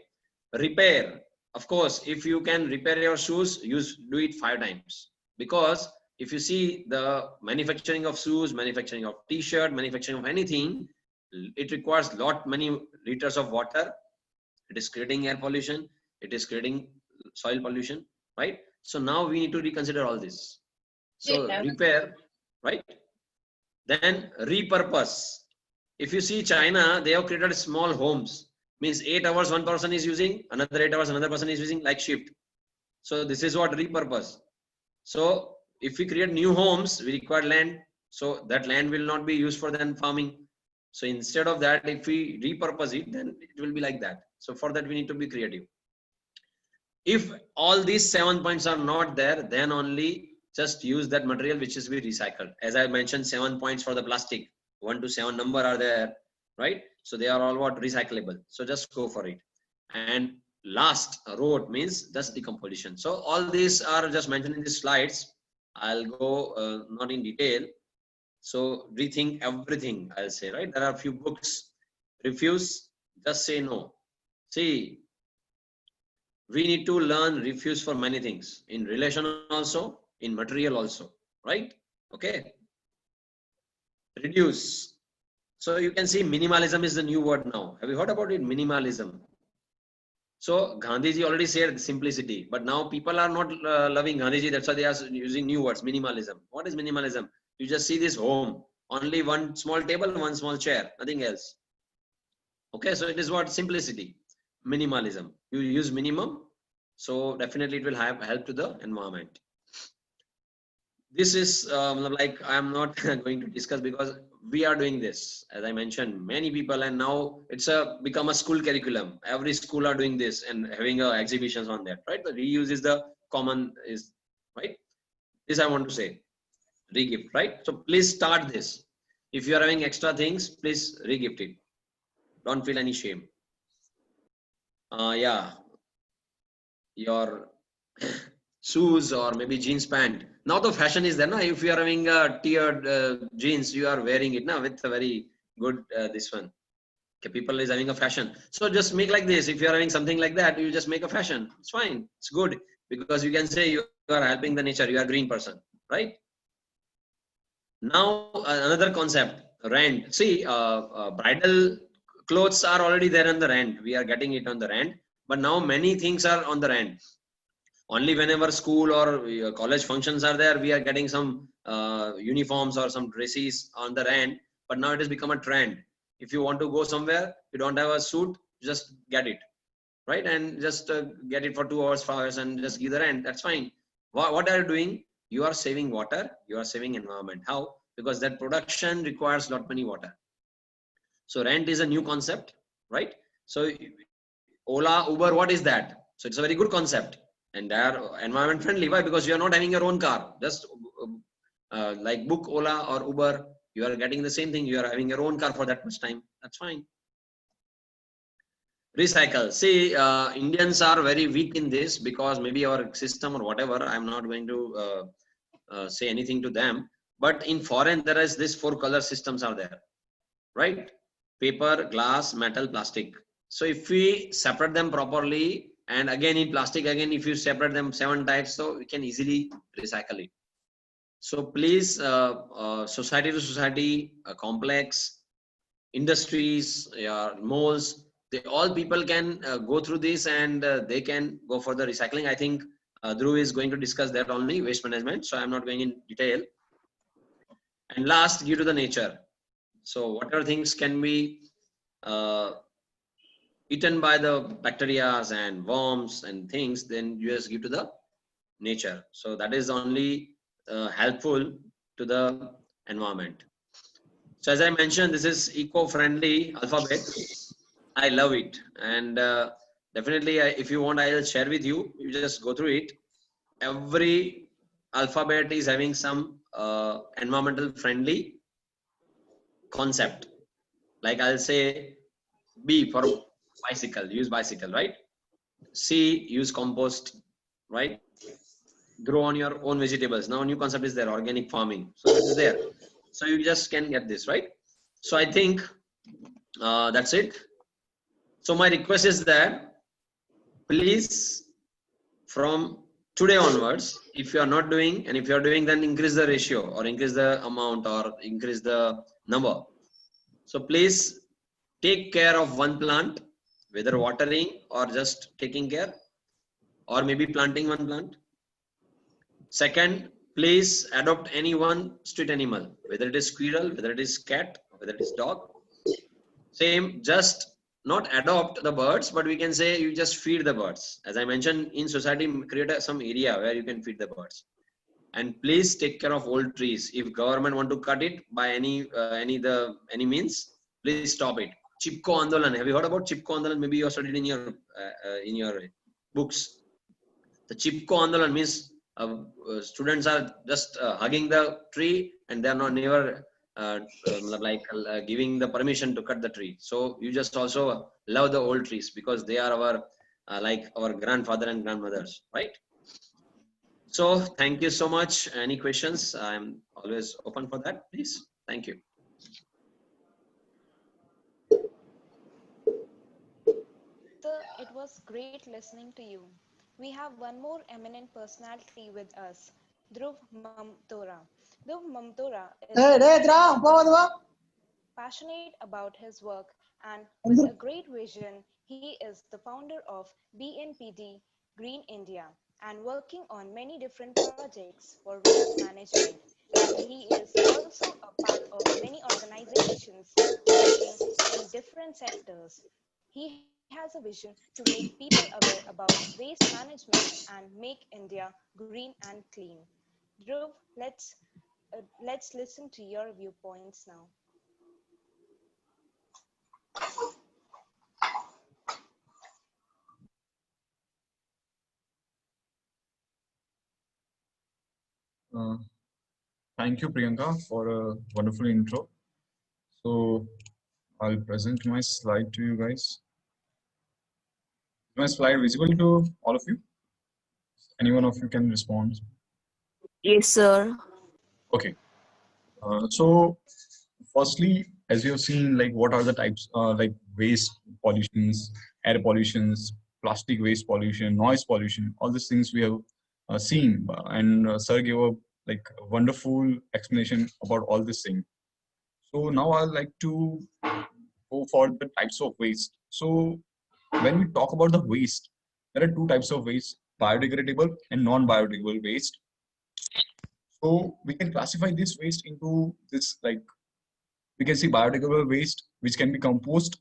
Repair. Of course, if you can repair your shoes, do it 5 times. Because if you see the manufacturing of shoes, manufacturing of t-shirt, manufacturing of anything, it requires many liters of water. It is creating air pollution. It is creating soil pollution, right? So now we need to reconsider all this. So repair, right? Then repurpose. If you see China, they have created small homes. Means 8 hours one person is using, another 8 hours another person is using, like shift. So this is what repurpose. So if we create new homes, we require land. So that land will not be used for then farming. So instead of that, if we repurpose it, then it will be like that. So for that, we need to be creative. If all these 7 points are not there, then only just use that material which is be recycled. As I mentioned, 7 points for the plastic, 1 to 7 number are there, right? So they are all what recyclable. So just go for it. And last road means just decomposition. So all these are just mentioned in the slides. I'll go not in detail. So rethink everything, I'll say, right? There are a few books. Refuse, just say no. See, we need to learn refuse for many things, in relation also, in material also, right? Okay. Reduce. So you can see minimalism is the new word now. Have you heard about it? Minimalism. So Gandhiji already said simplicity, but now people are not loving Gandhiji. That's why they are using new words, minimalism. What is minimalism? You just see this home, only one small table, one small chair, nothing else. Okay, so it is what simplicity, minimalism. You use minimum, so definitely it will have help to the environment. This is like I am not going to discuss because we are doing this, as I mentioned, many people, and now it's become a school curriculum. Every school are doing this and having exhibitions on that, right? The reuse is the common, is right. This I want to say, regift, right? So please start this. If you are having extra things, please regift it. Don't feel any shame. Yeah, your shoes or maybe jeans pant. Now the fashion is there. Now if you are having tiered jeans, you are wearing it now with a very good this one. Okay, people is having a fashion. So just make like this. If you are having something like that, you just make a fashion. It's fine. It's good because you can say you are helping the nature. You are a green person, right? Now another concept, rent. See, bridal clothes are already there on the rent. We are getting it on the rent, but now many things are on the rent. Only whenever school or college functions are there, we are getting some uniforms or some dresses on the rent. But now it has become a trend. If you want to go somewhere, you don't have a suit, just get it, right? And just get it for 2 hours, 5 hours, and just give the rent. That's fine. What are you doing? You are saving water. You are saving environment. How? Because that production requires lot many water. So rent is a new concept, right? So Ola, Uber, what is that? So it's a very good concept. And they are environment friendly. Why? Because you are not having your own car. Just like book Ola or Uber, you are getting the same thing. You are having your own car for that much time. That's fine. Recycle. See, Indians are very weak in this because maybe our system or whatever. I'm not going to say anything to them. But in foreign, there is this 4 color systems are there, right? Paper, glass, metal, plastic. So if we separate them properly, and again in plastic, again if you separate them 7 types, so we can easily recycle it. So please, society to society, complex, industries, malls, all people can go through this and they can go for the recycling. I think Dhruv is going to discuss that only, waste management. So I'm not going in detail. And last, give to the nature. So whatever things can be eaten by the bacteria and worms and things, then you just give to the nature. So that is only helpful to the environment. So as I mentioned, this is eco-friendly alphabet. I love it. And definitely, if you want, I'll share with you. You just go through it. Every alphabet is having some environmental friendly concept. Like I'll say B for bicycle, use bicycle, right? C, use compost, right? Grow on your own vegetables. Now new concept is there, organic farming. So this is there. So you just can get this, right? So I think that's it. So my request is that please from today onwards, if you are not doing, and if you are doing, then increase the ratio or increase the amount or increase the number. So please take care of one plant, whether watering or just taking care, or maybe planting one plant. Second, please adopt any one street animal, whether it is squirrel, whether it is cat, whether it is dog. Same, just not adopt the birds, but we can say you just feed the birds. As I mentioned, in society, create some area where you can feed the birds. And please take care of old trees. If government want to cut it by any means, please stop it. Chipko Andolan. Have you heard about Chipko Andolan? Maybe you have studied in your books. The Chipko Andolan means students are just hugging the tree, and they are not never giving the permission to cut the tree. So you just also love the old trees, because they are our like our grandfather and grandmothers, right? So thank you so much. Any questions? I'm always open for that, please. Thank you. Sir, it was great listening to you. We have one more eminent personality with us, Dhruv Mamtora. Dhruv Mamtora is passionate about his work, and with a great vision, he is the founder of BNPD Green India and working on many different projects for waste management. And he is also a part of many organizations working in different sectors. He has a vision to make people aware about waste management and make India green and clean. Dhruv, let's listen to your viewpoints now. Thank you, Priyanka, for a wonderful intro. So I'll present my slide to you guys. Is my slide visible to all of you? Any one of you can respond. Yes, sir. Okay. So firstly, as you have seen, like what are the types, like waste pollutions, air pollutions, plastic waste pollution, noise pollution, all these things we have seen. And sir gave a like a wonderful explanation about all this thing. So now I'd like to go for the types of waste. So when we talk about the waste, there are two types of waste: biodegradable and non-biodegradable waste. So we can classify this waste into this, like we can see biodegradable waste, which can be compost,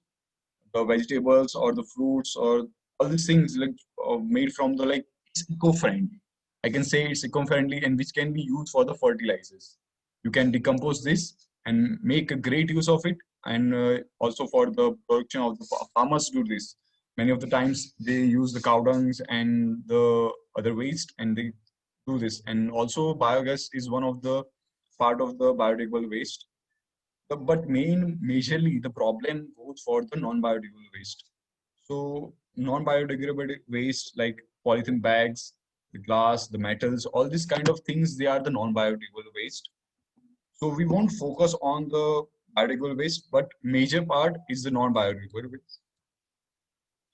the vegetables or the fruits or all these things like made from the like eco-friendly. I can say it's eco-friendly and which can be used for the fertilizers. You can decompose this and make a great use of it, and also for the production of the farmers do this. Many of the times they use the cow dungs and the other waste and they do this. And also biogas is one of the part of the biodegradable waste. But majorly the problem goes for the non-biodegradable waste. So non-biodegradable waste like polythene bags, the glass, the metals, all these kind of things, they are the non-biodegradable waste. So we won't focus on the biodegradable waste, but major part is the non-biodegradable waste.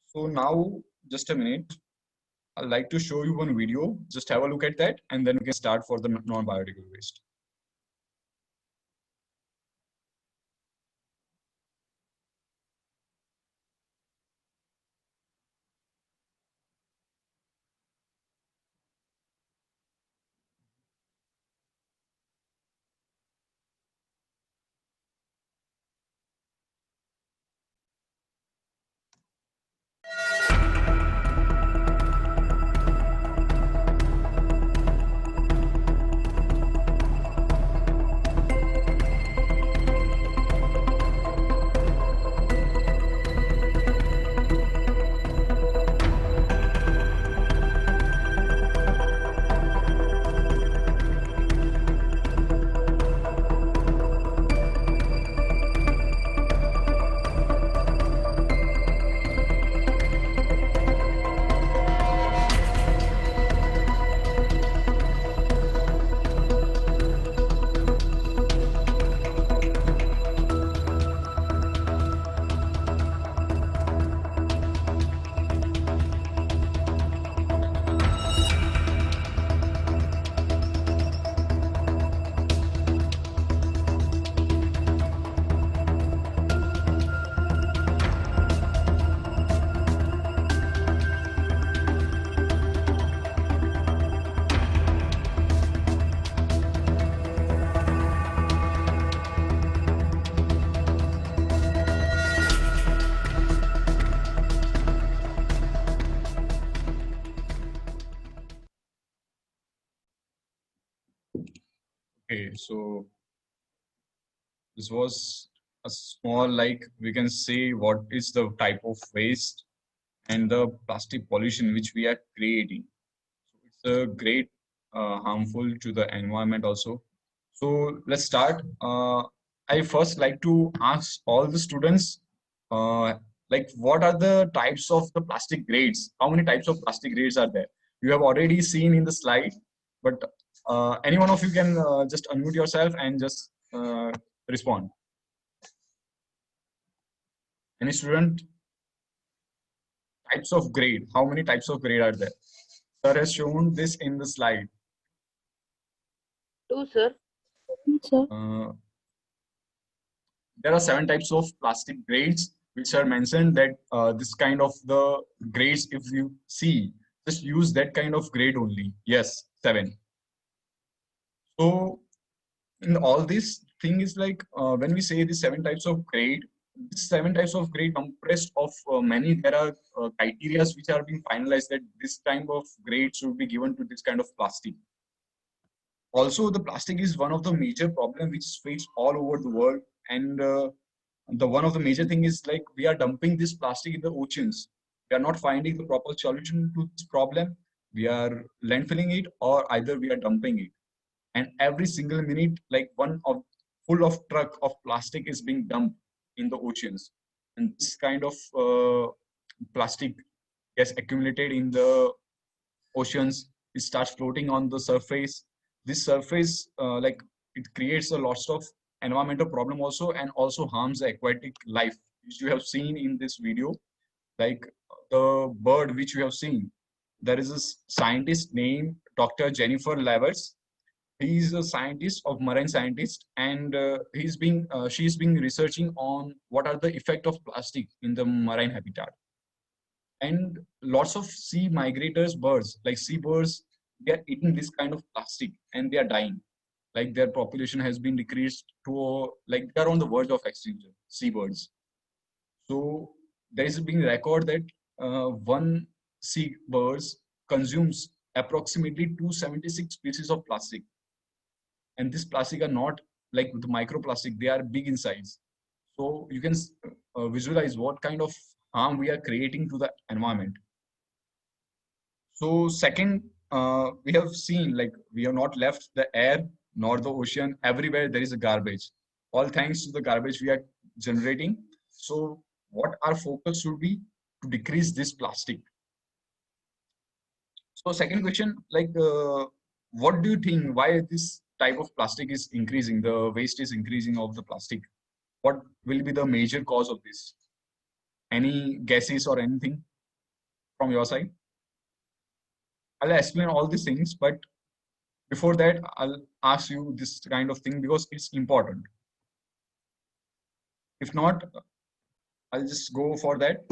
So now, just a minute, I'd like to show you one video. Just have a look at that, and then we can start for the non-biodegradable waste. Okay, so this was a small, like we can say, what is the type of waste and the plastic pollution which we are creating. It's a great harmful to the environment also. So let's start. I first like to ask all the students, uh, like what are the types of the plastic grades? How many types of plastic grades are there? You have already seen in the slide, but any one of you can just unmute yourself and just respond. Any student? Types of grade. How many types of grade are there? Sir has shown this in the slide. Two, sir. Sir. There are 7 types of plastic grades which are mentioned that this kind of the grades, if you see, just use that kind of grade only. Yes, 7. So in all this thing is like when we say the 7 types of grade, these 7 types of grade compressed of many, there are criteria which are being finalized that this type of grade should be given to this kind of plastic. Also, the plastic is one of the major problem which is faced all over the world, and the one of the major thing is like we are dumping this plastic in the oceans. We are not finding the proper solution to this problem. We are landfilling it, or either we are dumping it. And every single minute, like one of full of truck of plastic is being dumped in the oceans, and this kind of plastic gets accumulated in the oceans. It starts floating on the surface. This surface, like it creates a lots of environmental problem also, and also harms the aquatic life, which you have seen in this video. Like the bird which you have seen, there is a scientist named Dr. Jennifer Levers. He is a scientist of marine scientist, and she's been researching on what are the effect of plastic in the marine habitat. And lots of sea migrators birds, like seabirds, they are eating this kind of plastic and they are dying. Like their population has been decreased to, like they are on the verge of extinction, seabirds. So there is being record that one seabirds consumes approximately 276 pieces of plastic, and this plastic are not like the microplastic, they are big in size. So you can visualize what kind of harm we are creating to the environment. So second, we have seen like we have not left the air nor the ocean. Everywhere there is a garbage. All thanks to the garbage we are generating. So what our focus should be to decrease this plastic. So second question, like what do you think? Why this type of plastic is increasing? The waste is increasing of the plastic. What will be the major cause of this? Any guesses or anything from your side? I'll explain all these things, but before that, I'll ask you this kind of thing because it's important. If not, I'll just go for that.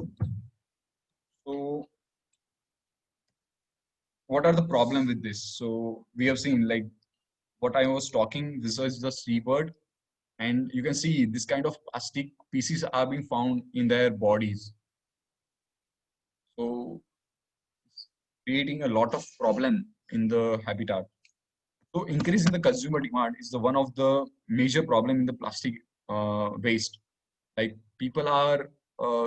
So, what are the problem with this? So, we have seen like what I was talking. This is the seabird, and you can see this kind of plastic pieces are being found in their bodies. So, creating a lot of problem in the habitat. So increase in the consumer demand is the one of the major problem in the plastic waste. Like people are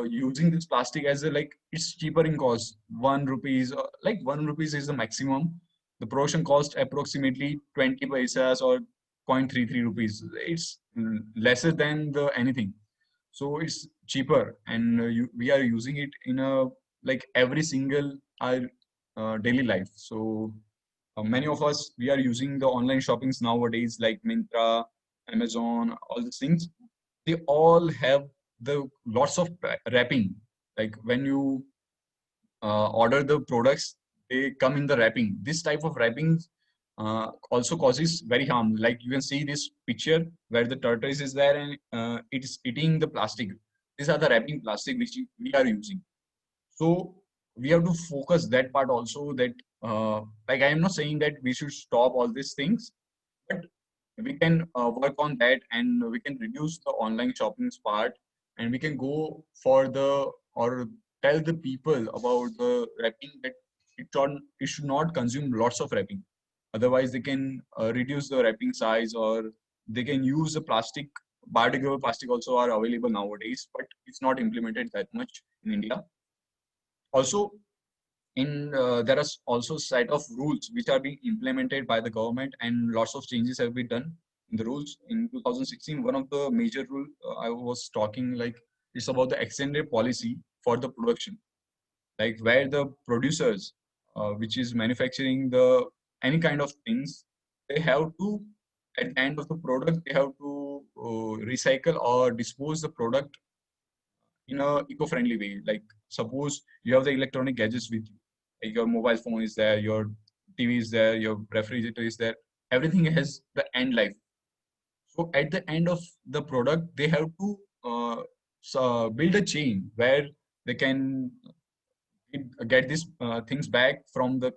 using this plastic as a like it's cheaper in cost. 1 rupees, like 1 rupees is the maximum. The production cost approximately 20 paisas or 0.33 rupees. It's lesser than the anything. So it's cheaper, and we are using it in a like every single our daily life. So many of us we are using the online shoppings nowadays like Myntra, Amazon, all these things. They all have the lots of wrapping. Like when you order the products, they come in the wrapping. This type of wrapping also causes very harm. Like you can see this picture where the tortoise is there and it is eating the plastic. These are the wrapping plastic which we are using. So we have to focus that part also, that like I am not saying that we should stop all these things, but we can work on that, and we can reduce the online shopping part, and we can go for the or tell the people about the wrapping, that it should not consume lots of wrapping. Otherwise, they can reduce the wrapping size, or they can use the plastic. Biodegradable plastic also are available nowadays, but it's not implemented that much in India. Also, there are also set of rules which are being implemented by the government, and lots of changes have been done in the rules. In 2016, one of the major rule I was talking, like, it's about the extended policy for the production, like where the producers, which is manufacturing the any kind of things, they have to, at the end of the product, they have to recycle or dispose the product in a eco-friendly way. Like, suppose you have the electronic gadgets with you, like your mobile phone is there, your TV is there, your refrigerator is there. Everything has the end life. So at the end of the product, they have to build a chain where they can get these things back from the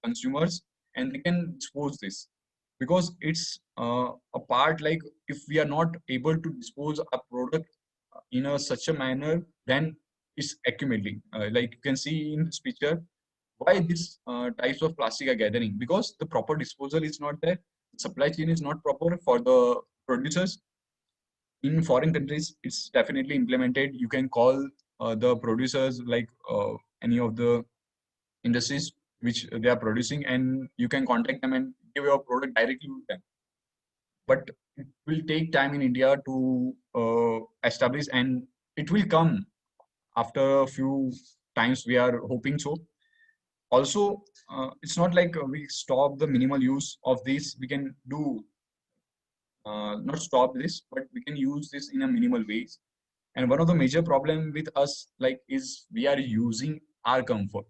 consumers, and they can dispose this, because it's a part, like, if we are not able to dispose a product in a such a manner, then it's accumulating. Like you can see in this picture, why these types of plastic are gathering, because the proper disposal is not there. Supply chain is not proper for the producers. In foreign countries, it's definitely implemented. You can call the producers, like any of the industries which they are producing, and you can contact them and give your product directly to them. But it will take time in India to establish, and it will come after a few times, we are hoping so. Also, it's not like we stop the minimal use of this. We can do, not stop this, but we can use this in a minimal ways. And one of the major problem with us, like, is we are using our comfort.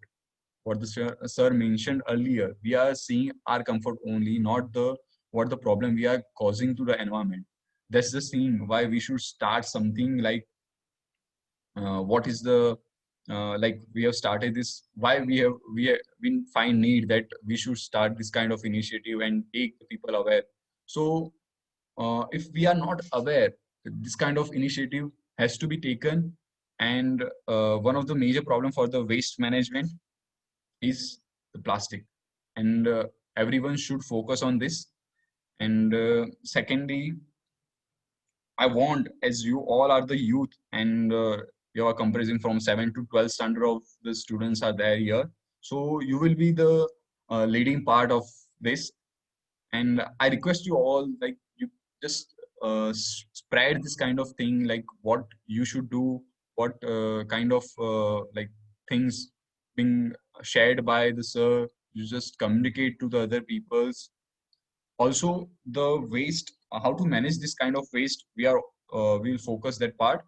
What the sir mentioned earlier, we are seeing our comfort only, not the what the problem we are causing to the environment. That's the thing why we should start something like, what is the like we have started this, why we find need that we should start this kind of initiative and take the people aware. So if we are not aware, this kind of initiative has to be taken. And one of the major problem for the waste management is the plastic, and everyone should focus on this. And secondly, I want, as you all are the youth, and you are comprising from 7 to 12 standard of the students are there here, so you will be the leading part of this. And I request you all, like, you just spread this kind of thing, like what you should do, what kind of like things being shared by the sir, you just communicate to the other peoples. Also, the waste, how to manage this kind of waste, we'll focus that part.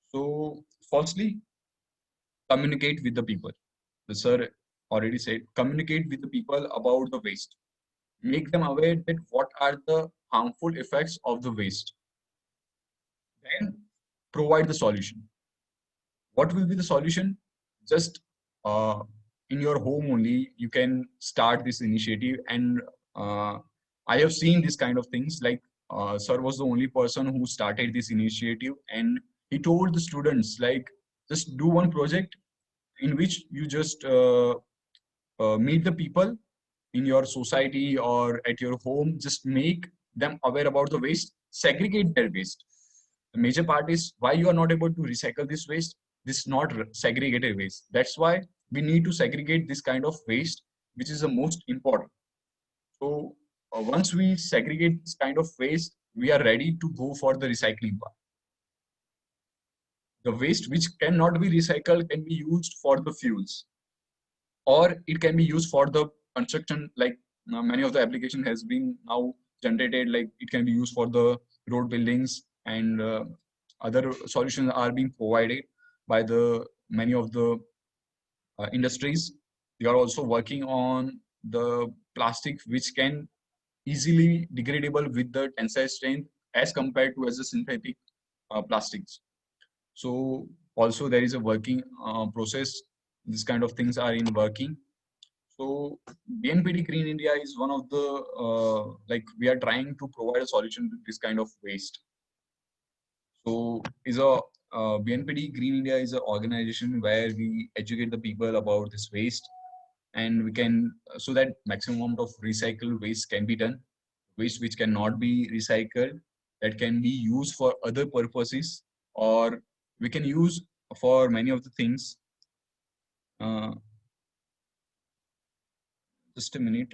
So firstly, communicate with the people. The sir already said, communicate with the people about the waste, make them aware that what are the harmful effects of the waste, then provide the solution. What will be the solution? Just uh, in your home only, you can start this initiative. And I have seen this kind of things, like sir was the only person who started this initiative, and he told the students, like, just do one project in which you just meet the people in your society or at your home, just make them aware about the waste, segregate their waste. The major part is why you are not able to recycle this waste. This is not segregated waste. That's why we need to segregate this kind of waste, which is the most important. So once we segregate this kind of waste, we are ready to go for the recycling part. The waste which cannot be recycled can be used for the fuels, or it can be used for the construction. Like, many of the application has been now generated, like it can be used for the road buildings, and other solutions are being provided by the many of the industries. They are also working on the plastic which can easily degradable with the tensile strength as compared to as a synthetic plastics. So also there is a working process. This kind of things are in working. So BNPT Green India is one of the like, we are trying to provide a solution to this kind of waste. So is a BNPT Green India is an organization where we educate the people about this waste. and we can so that maximum amount of recycled waste can be done. Waste which cannot be recycled, that can be used for other purposes, or we can use for many of the things. uh, just a minute.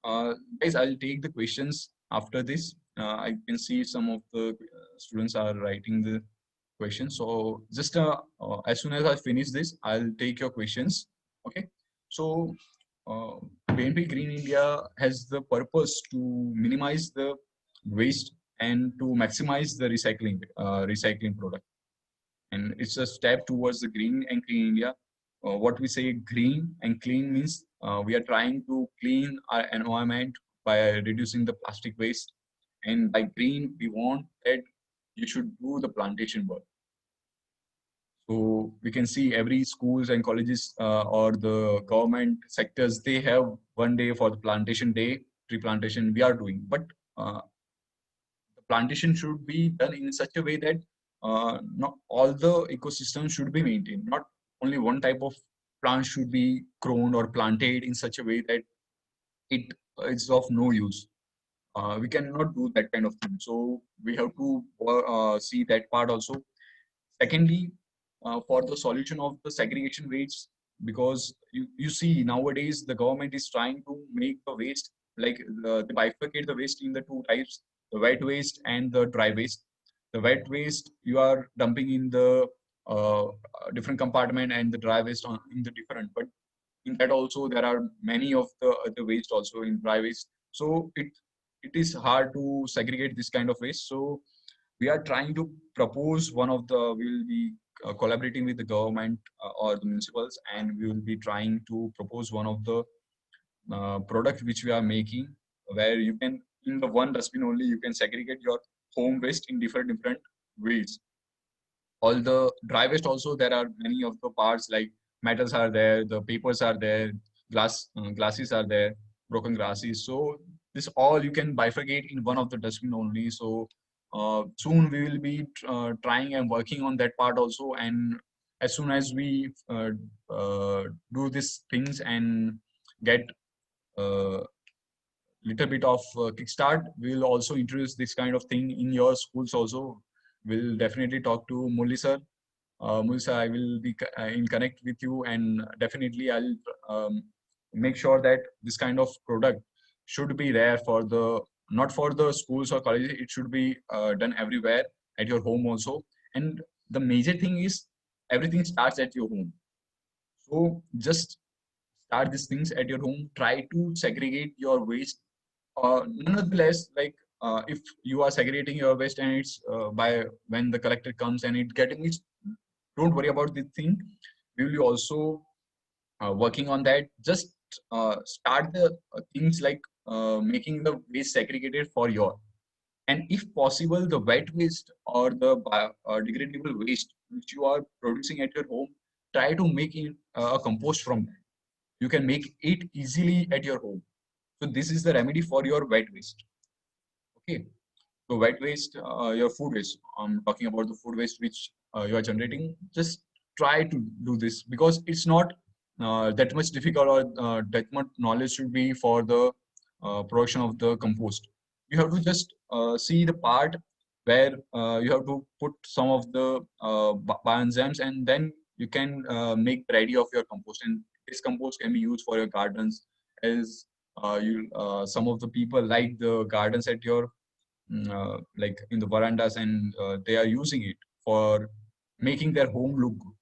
Guys, I'll take the questions after this. I can see some of the students are writing the questions. So just as soon as I finish this, I'll take your questions. Okay. So uh, BNP Green India has the purpose to minimize the waste and to maximize the recycling product. And it's a step towards the green and clean India. What we say green and clean means we are trying to clean our environment by reducing the plastic waste. And by green, we want that you should do the plantation work. So we can see every schools and colleges or the government sectors, they have one day for the plantation day, tree plantation we are doing. But the plantation should be done in such a way that not all the ecosystem should be maintained. Not only one type of plant should be grown or planted in such a way that it is of no use. We cannot do that kind of thing. So we have to see that part also. Secondly, for the solution of the segregation rates, because you see nowadays the government is trying to make the waste like they bifurcate the waste in the two types, the wet waste and the dry waste. The wet waste you are dumping in the different compartment, and the dry waste in the different. But in that also there are many of the other waste also in dry waste. So it is hard to segregate this kind of waste. So we are trying to propose one of the, we will be collaborating with the government or the municipals, and we will be trying to propose one of the products which we are making, where you can, in the one dustbin only, you can segregate your home waste in different ways. All the dry waste also, there are many of the parts like metals are there, the papers are there, glasses are there, broken glasses. So this all you can bifurcate in one of the dustbin only. So soon we will be trying and working on that part also. And as soon as we do these things and get little bit of kickstart, we will also introduce this kind of thing in your schools also. We'll definitely talk to Mulli sir. Mulli, I will be in connect with you, and definitely I'll make sure that this kind of product should be there for the, not for the schools or colleges. It should be done everywhere, at your home also. And the major thing is everything starts at your home. So just start these things at your home. Try to segregate your waste. Nonetheless, like if you are segregating your waste and it's by when the collector comes and it getting it, don't worry about this thing. We will be also working on that. Just start the things like making the waste segregated for your, and if possible the wet waste or the degradable waste which you are producing at your home, try to make it a compost from that. You can make it easily at your home. So this is the remedy for your wet waste. Okay. So wet waste, your food waste. I'm talking about the food waste which you are generating. Just try to do this, because it's not that much difficult, or that much knowledge should be for the production of the compost. You have to just see the part where you have to put some of the bioenzymes, and then you can make ready of your compost. And this compost can be used for your gardens, as some of the people like the gardens at your like in the verandas, and they are using it for making their home look good.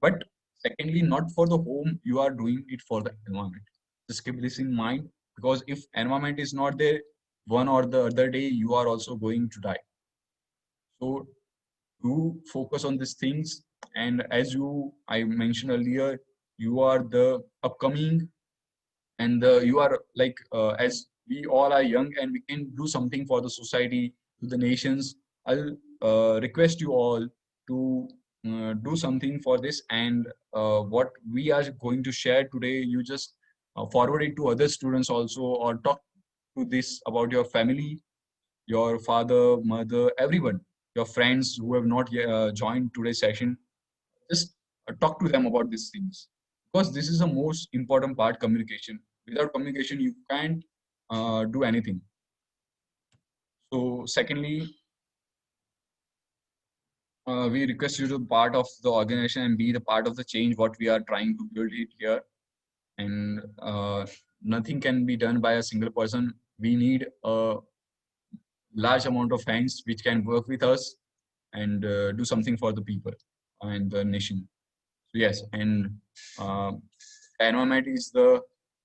But secondly, not for the home, you are doing it for the environment. Just keep this in mind, because if environment is not there, one or the other day you are also going to die. So do focus on these things. And as I mentioned earlier, you are the upcoming, and you are like as we all are young and we can do something for the society, to the nations. I'll request you all to do something for this. And what we are going to share today, you just forward it to other students also, or talk to this about your family, your father, mother, everyone, your friends who have not joined today's session. Just talk to them about these things, because this is the most important part, communication. Without communication, you can't do anything. So secondly, we request you to be part of the organization and be the part of the change what we are trying to build it here. And nothing can be done by a single person. We need a large amount of hands which can work with us and do something for the people and the nation. So yes, and uh, environment is the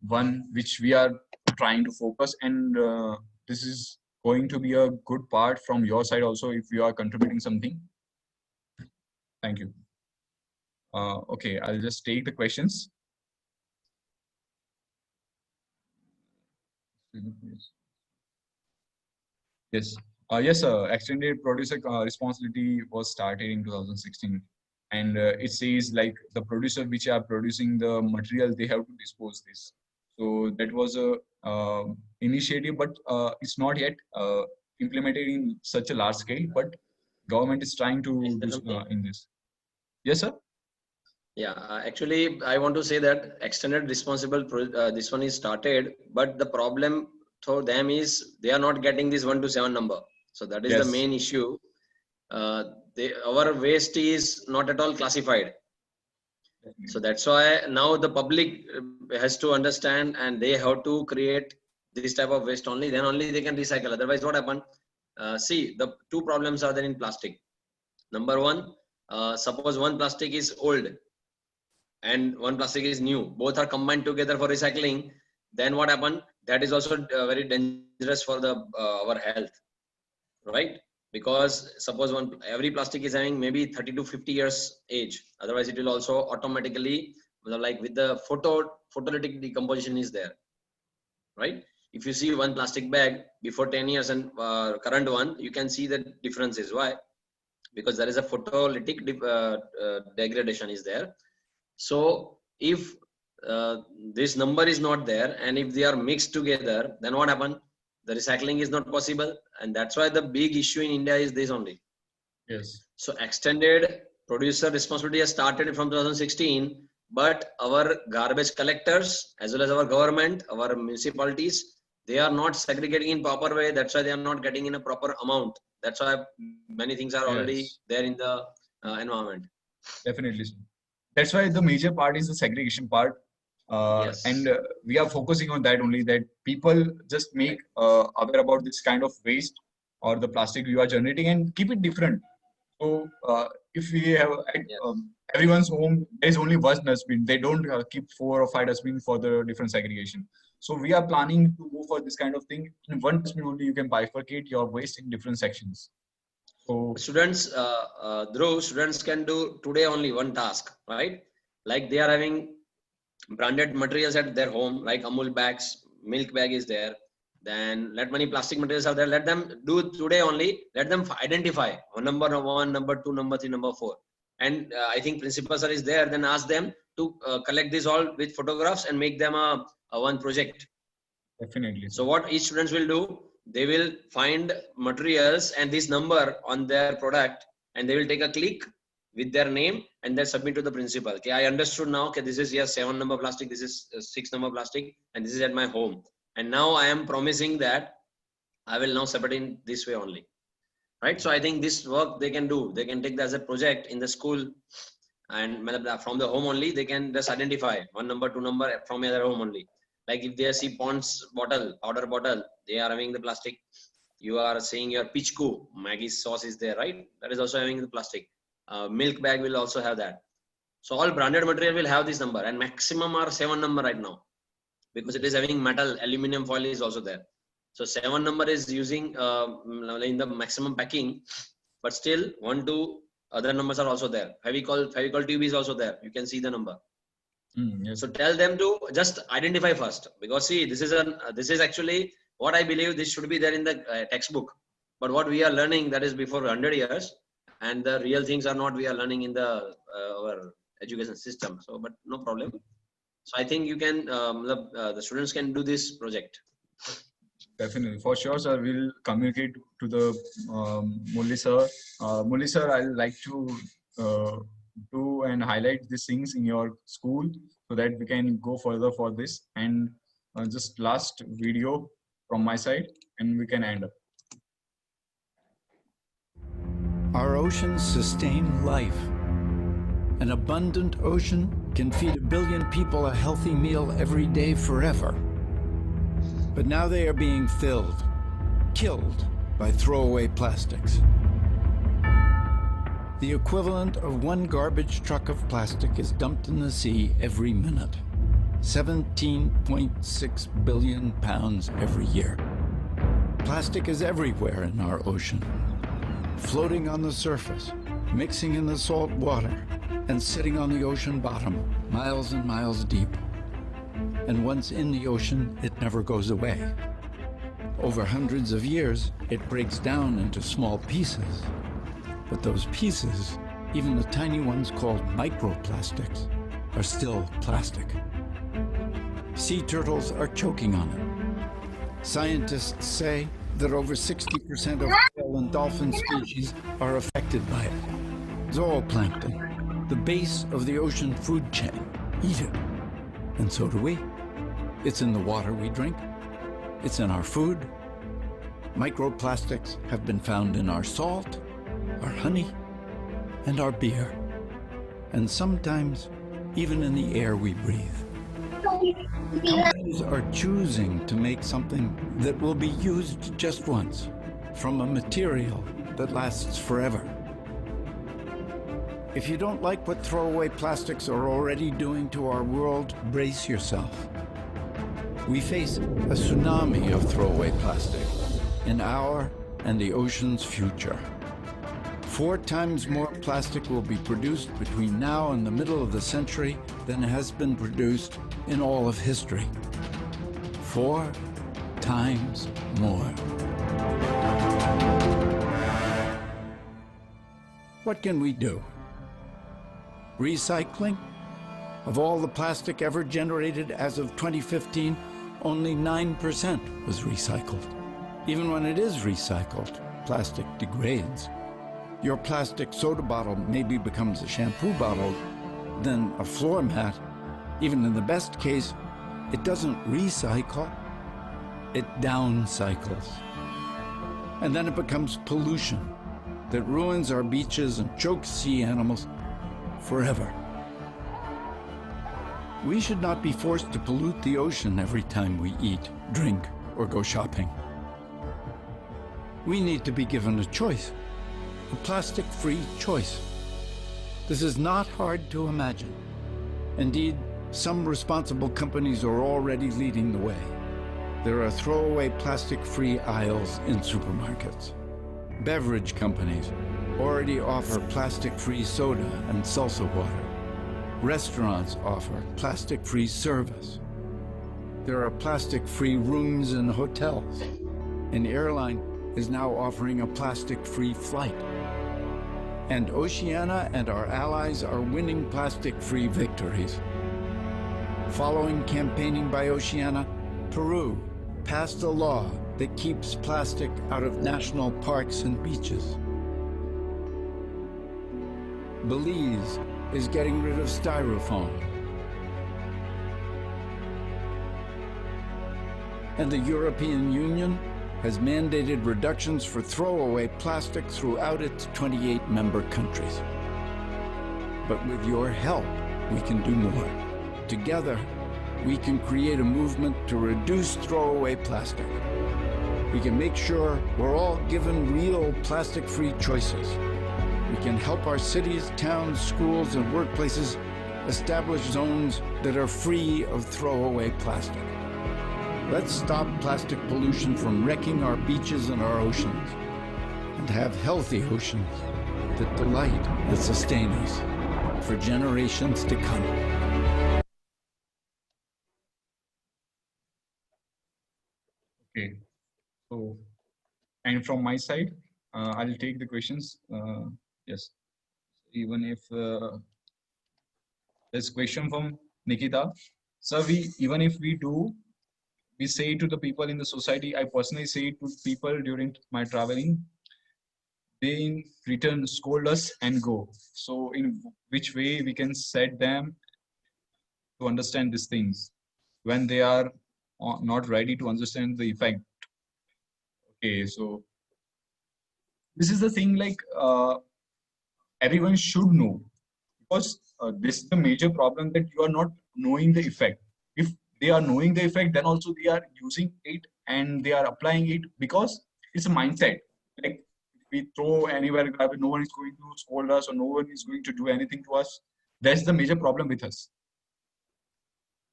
one which we are trying to focus, and this is going to be a good part from your side also if you are contributing something. Thank you. Okay, I'll just take the questions. Yes. Yes, extended producer responsibility was started in 2016, and it says like the producer which are producing the material, they have to dispose this. So that was a initiative, but it's not yet implemented in such a large scale. But government is trying to do in this. Yes, sir. Yeah, actually, I want to say that extended responsible, this one is started, but the problem for them is they are not getting this 1 to 7 number. So that is the Yes. main issue. Our waste is not at all classified. So that's why now the public has to understand, and they have to create this type of waste only. Then only they can recycle. Otherwise, what happened? See, the two problems are there in plastic. Number one, suppose one plastic is old and one plastic is new, both are combined together for recycling, then what happened? That is also very dangerous for the our health, right? Because suppose every plastic is having maybe 30 to 50 years age, otherwise it will also automatically, like with the photolytic decomposition is there, right? If you see one plastic bag before 10 years and current one, you can see the differences. Why? Because there is a photolytic degradation is there. So if this number is not there, and if they are mixed together, then what happens? The recycling is not possible, and that's why the big issue in India is this only. Yes. So extended producer responsibility has started from 2016, but our garbage collectors as well as our government, our municipalities, they are not segregating in proper way. That's why they are not getting in a proper amount. That's why many things are already there in the environment. Definitely. That's why the major part is the segregation part. Yes. And we are focusing on that only, that people just make aware about this kind of waste or the plastic you are generating and keep it different. So if we have at everyone's home, there is only one dustbin. They don't keep 4 or 5 dustbins for the different segregation. So we are planning to go for this kind of thing. In one dustbin only, you can bifurcate your waste in different sections. So students, Dhruv, students can do today only one task, right? Like they are having branded materials at their home, like Amul bags, milk bag is there. Then let many plastic materials are there. Let them do today only. Let them identify number 1, number 2, number 3, number 4. And I think principal sir is there. Then ask them to collect this all with photographs and make them a one project. Definitely. So what each students will do, they will find materials and this number on their product, and they will take a click with their name and then submit to the principal. Okay, I understood now. Okay, this is 7 number plastic, this is 6 number plastic, and this is at my home. And now I am promising that I will now separate in this way only. Right? So I think this work they can do. They can take that as a project in the school, and from the home only, they can just identify 1 number, 2 number from their home only. Like if they see Pond's bottle, powder bottle, they are having the plastic. You are seeing your Pichku, Maggie's sauce is there, right? That is also having the plastic. Milk bag will also have that. So all branded material will have this number, and maximum are 7 number right now, because it is having metal, aluminum foil is also there. So 7 number is using in the maximum packing, but still 1, 2 other numbers are also there. Fevicol tube is also there. You can see the number. Yes. So tell them to just identify first, because see, this is actually what I believe this should be there in the textbook. But what we are learning, that is before 100 years, and the real things are not we are learning in the our education system. So, but no problem. So I think you can the students can do this project. Definitely, for sure, sir. We'll communicate to the Mulli sir. Mulli sir, I'd like to do and highlight these things in your school so that we can go further for this. And just last video from my side, and we can end up. Our oceans sustain life. An abundant ocean can feed 1 billion people a healthy meal every day forever. But now they are being killed by throwaway plastics. The equivalent of 1 garbage truck of plastic is dumped in the sea every minute. 17.6 billion pounds every year. Plastic is everywhere in our ocean, floating on the surface, mixing in the salt water, and sitting on the ocean bottom, miles and miles deep. And once in the ocean, it never goes away. Over hundreds of years, it breaks down into small pieces. But those pieces, even the tiny ones called microplastics, are still plastic. Sea turtles are choking on it. Scientists say that over 60% of whale and dolphin species are affected by it. Zooplankton, the base of the ocean food chain, eat it. And so do we. It's in the water we drink. It's in our food. Microplastics have been found in our salt, our honey, and our beer. And sometimes even in the air we breathe. Companies are choosing to make something that will be used just once, from a material that lasts forever. If you don't like what throwaway plastics are already doing to our world, brace yourself. We face a tsunami of throwaway plastic in our and the ocean's future. 4 times more plastic will be produced between now and the middle of the century than has been produced in all of history. 4 times more. What can we do? Recycling? Of all the plastic ever generated as of 2015, only 9% was recycled. Even when it is recycled, plastic degrades. Your plastic soda bottle maybe becomes a shampoo bottle, then a floor mat. Even in the best case, it doesn't recycle, it downcycles. And then it becomes pollution that ruins our beaches and chokes sea animals forever. We should not be forced to pollute the ocean every time we eat, drink, or go shopping. We need to be given a choice. A plastic-free choice. This is not hard to imagine. Indeed, some responsible companies are already leading the way. There are throwaway plastic-free aisles in supermarkets. Beverage companies already offer plastic-free soda and salsa water. Restaurants offer plastic-free service. There are plastic-free rooms in hotels. An airline is now offering a plastic-free flight. And Oceania and our allies are winning plastic-free victories. Following campaigning by Oceania, Peru passed a law that keeps plastic out of national parks and beaches. Belize is getting rid of styrofoam. And the European Union has mandated reductions for throwaway plastic throughout its 28 member countries. But with your help, we can do more. Together, we can create a movement to reduce throwaway plastic. We can make sure we're all given real plastic-free choices. We can help our cities, towns, schools, and workplaces establish zones that are free of throwaway plastic. Let's stop plastic pollution from wrecking our beaches and our oceans, and have healthy oceans that delight and sustain us for generations to come. Okay, so, and from my side, I'll take the questions. Yes, even if there's a question from Nikita. So even if we say to the people in the society, I personally say to people during my traveling, they in return scold us and go. So in which way we can set them to understand these things when they are not ready to understand the effect. Okay, so this is the thing, like everyone should know, because this is the major problem, that you are not knowing the effect. If they are knowing the effect, then also they are using it and they are applying it, because it's a mindset. Like if we throw anywhere, no one is going to scold us or no one is going to do anything to us. That's the major problem with us.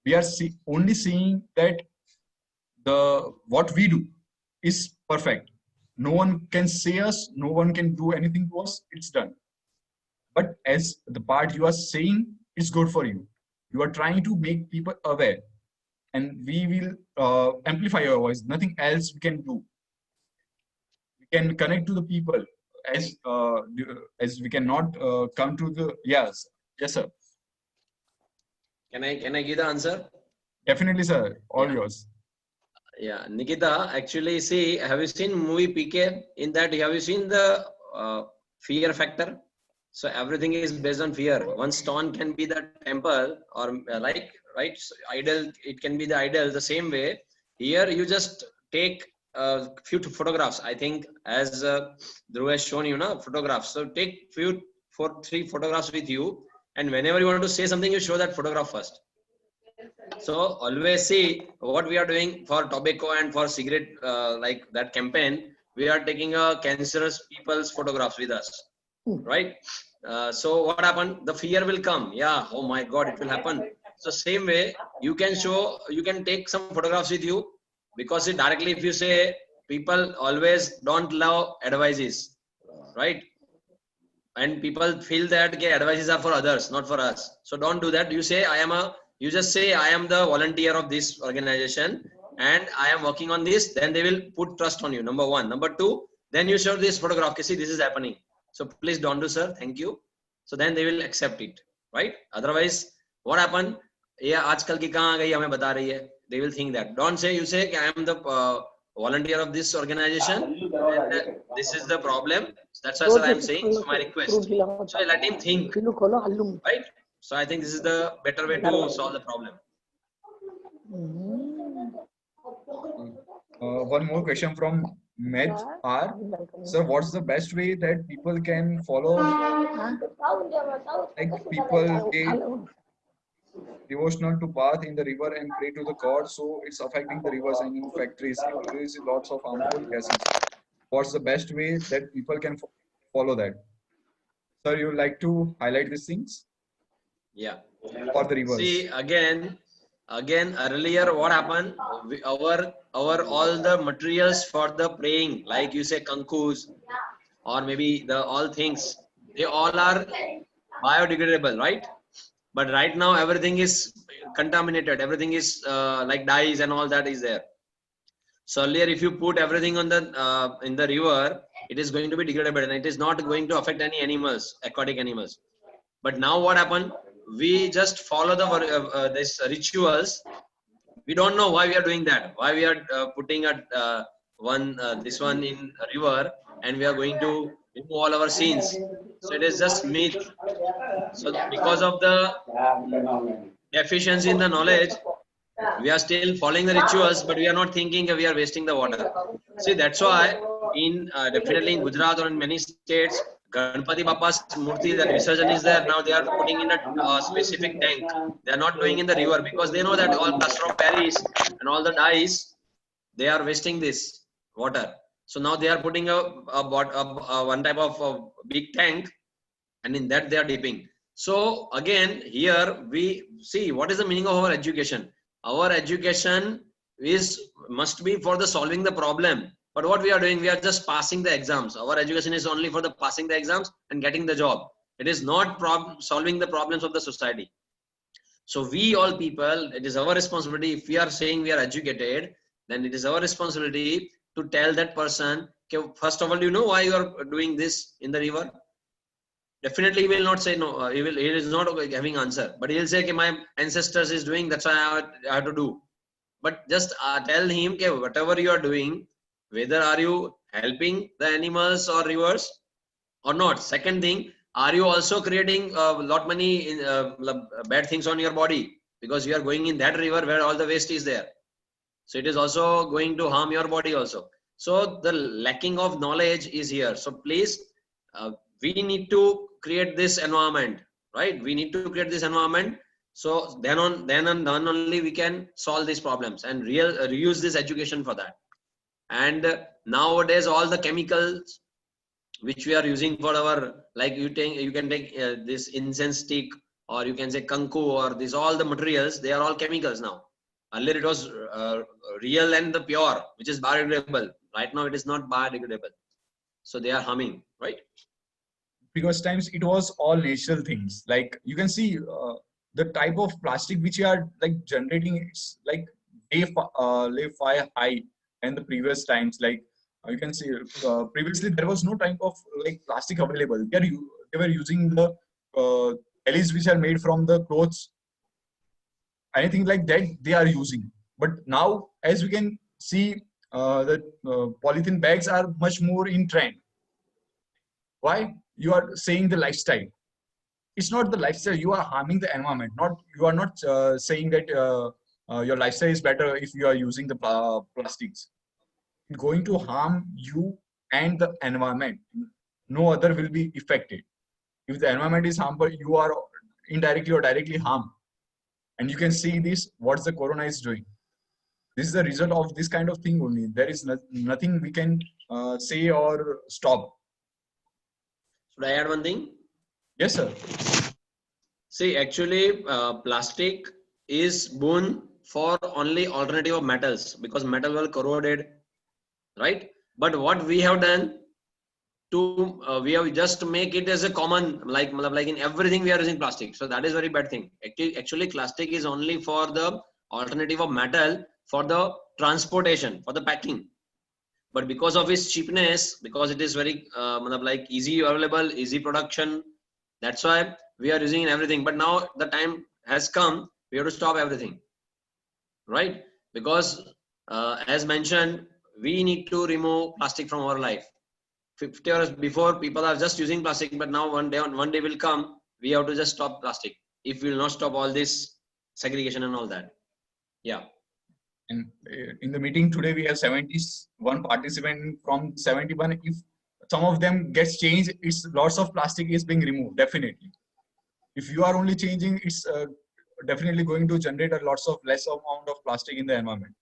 We are only seeing that what we do is perfect. No one can say us, no one can do anything to us, it's done. But as the part you are saying is good for you, you are trying to make people aware, and we will amplify our voice. Nothing else we can do. We can connect to the people as we cannot come to the yes, sir. Can I give the answer? Definitely, sir. All Yeah. yours. Yeah, Nikita, actually, see, have you seen movie PK? In that, have you seen the fear factor? So everything is based on fear. One stone can be the temple, or like, right? So idol, it can be the idol. The same way, here you just take a few photographs. I think as Dhruv has shown you, photographs. So take three photographs with you, and whenever you want to say something, you show that photograph first. So always see what we are doing for tobacco and for cigarette, like that campaign. We are taking a cancerous people's photographs with us, right? So what happened? The fear will come. Yeah. Oh my God, it will happen. So same way, you can take some photographs with you, because directly if you say, people always don't love advices, right? And people feel that okay, advices are for others, not for us. So don't do that. You say you just say I am the volunteer of this organization and I am working on this. Then they will put trust on you. Number one. Number two, then you show this photograph. Okay, see, this is happening. So please don't do, sir. Thank you. So then they will accept it, right? Otherwise, what happened? Yeah, आजकल की कहाँ गई हमें बता रही है. They will think that. Don't say, you say I am the volunteer of this organization and this is the problem. That's why, sir, I am saying. So my request. So let him think, right? So I think this is the better way to solve the problem. One more question from Med R. Sir, what's the best way that people can follow? Like people get devotional to bath in the river and pray to the god, so it's affecting the rivers and in factories. It releases lots of harmful gases. What's the best way that people can follow that? Sir, you would like to highlight these things? Yeah. For the rivers. See, again earlier what happened, our all the materials for the praying, like you say kankus or maybe the all things, they all are biodegradable, right? But right now everything is contaminated, everything is like dyes and all that is there. So earlier if you put everything on the in the river, it is going to be degradable and it is not going to affect any animals, aquatic animals. But now what happened? We just follow the this rituals. We don't know why we are doing that. Why we are putting this one in a river, and we are going to remove all our sins. So it is just myth. So because of the deficiency in the knowledge, we are still following the rituals, but we are not thinking we are wasting the water. See, that's why in definitely in Gujarat or in many states, Ganpati Bappa's Murti, the Visarjan is there. Now they are putting in a specific tank. They are not doing in the river because they know that all plaster of Paris and all the dyes, they are wasting this water. So now they are putting one type of big tank, and in that they are dipping. So again, here we see what is the meaning of our education. Our education must be for the solving the problem. But what we are doing, we are just passing the exams. Our education is only for the passing the exams and getting the job. It is not solving the problems of the society. So we all people, it is our responsibility. If we are saying we are educated, then it is our responsibility to tell that person, okay, first of all, you know why you are doing this in the river? Definitely he will not say no. He is not having answer. But he will say, okay, my ancestors is doing, that's why I have to do. But just tell him, okay, whatever you are doing, whether are you helping the animals or rivers or not. Second thing, are you also creating a lot many bad things on your body? because you are going in that river where all the waste is there. So it is also going to harm your body also. So the lacking of knowledge is here. So please, we need to create this environment, right? We need to create this environment. So then and then only we can solve these problems and reuse this education for that. And nowadays all the chemicals which we are using for our, like you can take this incense stick, or you can say kanku, or this, all the materials, they are all chemicals now. Earlier it was real and the pure, which is biodegradable. Right now it is not biodegradable. So they are harming, right? Because times it was all natural things. Like you can see the type of plastic which you are like generating, it's like way far high than the previous times. Like you can see previously there was no type of like plastic available. They were using the LEs which are made from the clothes, anything like that they are using. But now, as we can see, the polythene bags are much more in trend. Why? You are saying the lifestyle. It's not the lifestyle. You are harming the environment. You are not saying that your lifestyle is better if you are using the plastics. It's going to harm you and the environment. No other will be affected. If the environment is harmful, you are indirectly or directly harmed. And you can see this, what the corona is doing. This is the result of this kind of thing only. There is nothing we can say or stop. Should I add one thing? Yes, sir. See, actually, plastic is boon for only alternative of metals, because metal will corroded, right? But what we have done to we have just make it as a common, like in everything we are using plastic. So that is very bad thing. Actually, plastic is only for the alternative of metal for the transportation, for the packing. But because of its cheapness, because it is very like easy available, easy production, that's why we are using in everything. But now the time has come, we have to stop everything, right? Because as mentioned, we need to remove plastic from our life. 50 years before, people are just using plastic, but now one day will come, we have to just stop plastic if we will not stop all this segregation and all that. Yeah. And in the meeting today, we have 71 participants from 71. If some of them gets changed, it's lots of plastic is being removed, definitely. If you are only changing, it's definitely going to generate a lots of less amount of plastic in the environment.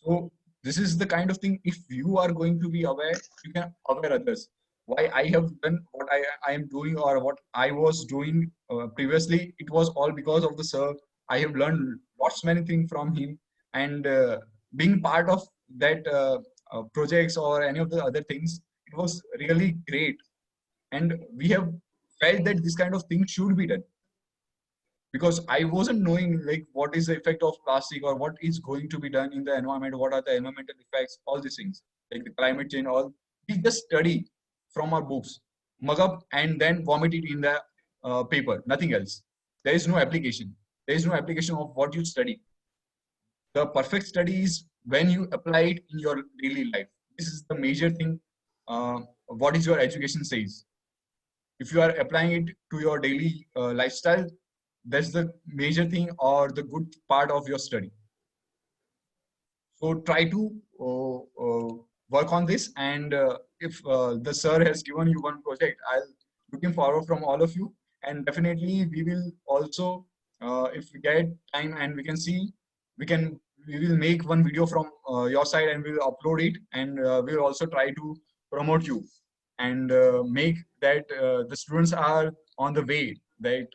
So this is the kind of thing, if you are going to be aware, you can aware others. Why I have done what I am doing, or what I was doing previously, it was all because of the sir. I have learned lots many things from him, and being part of that projects or any of the other things, it was really great. And we have felt that this kind of thing should be done, because I wasn't knowing like what is the effect of plastic or what is going to be done in the environment, what are the environmental effects, all these things like the climate change, all we just study from our books, mug up and then vomit it in the paper, nothing else. There is no application. There is no application of what you study. The perfect study is when you apply it in your daily life. This is the major thing. What is your education says. If you are applying it to your daily lifestyle, that's the major thing or the good part of your study. So try to work on this. And if the sir has given you one project, I'll looking forward from all of you. And definitely we will also, if we get time and we can see, we will make one video from your side and we will upload it, and we will also try to promote you and make that the students are on the way, that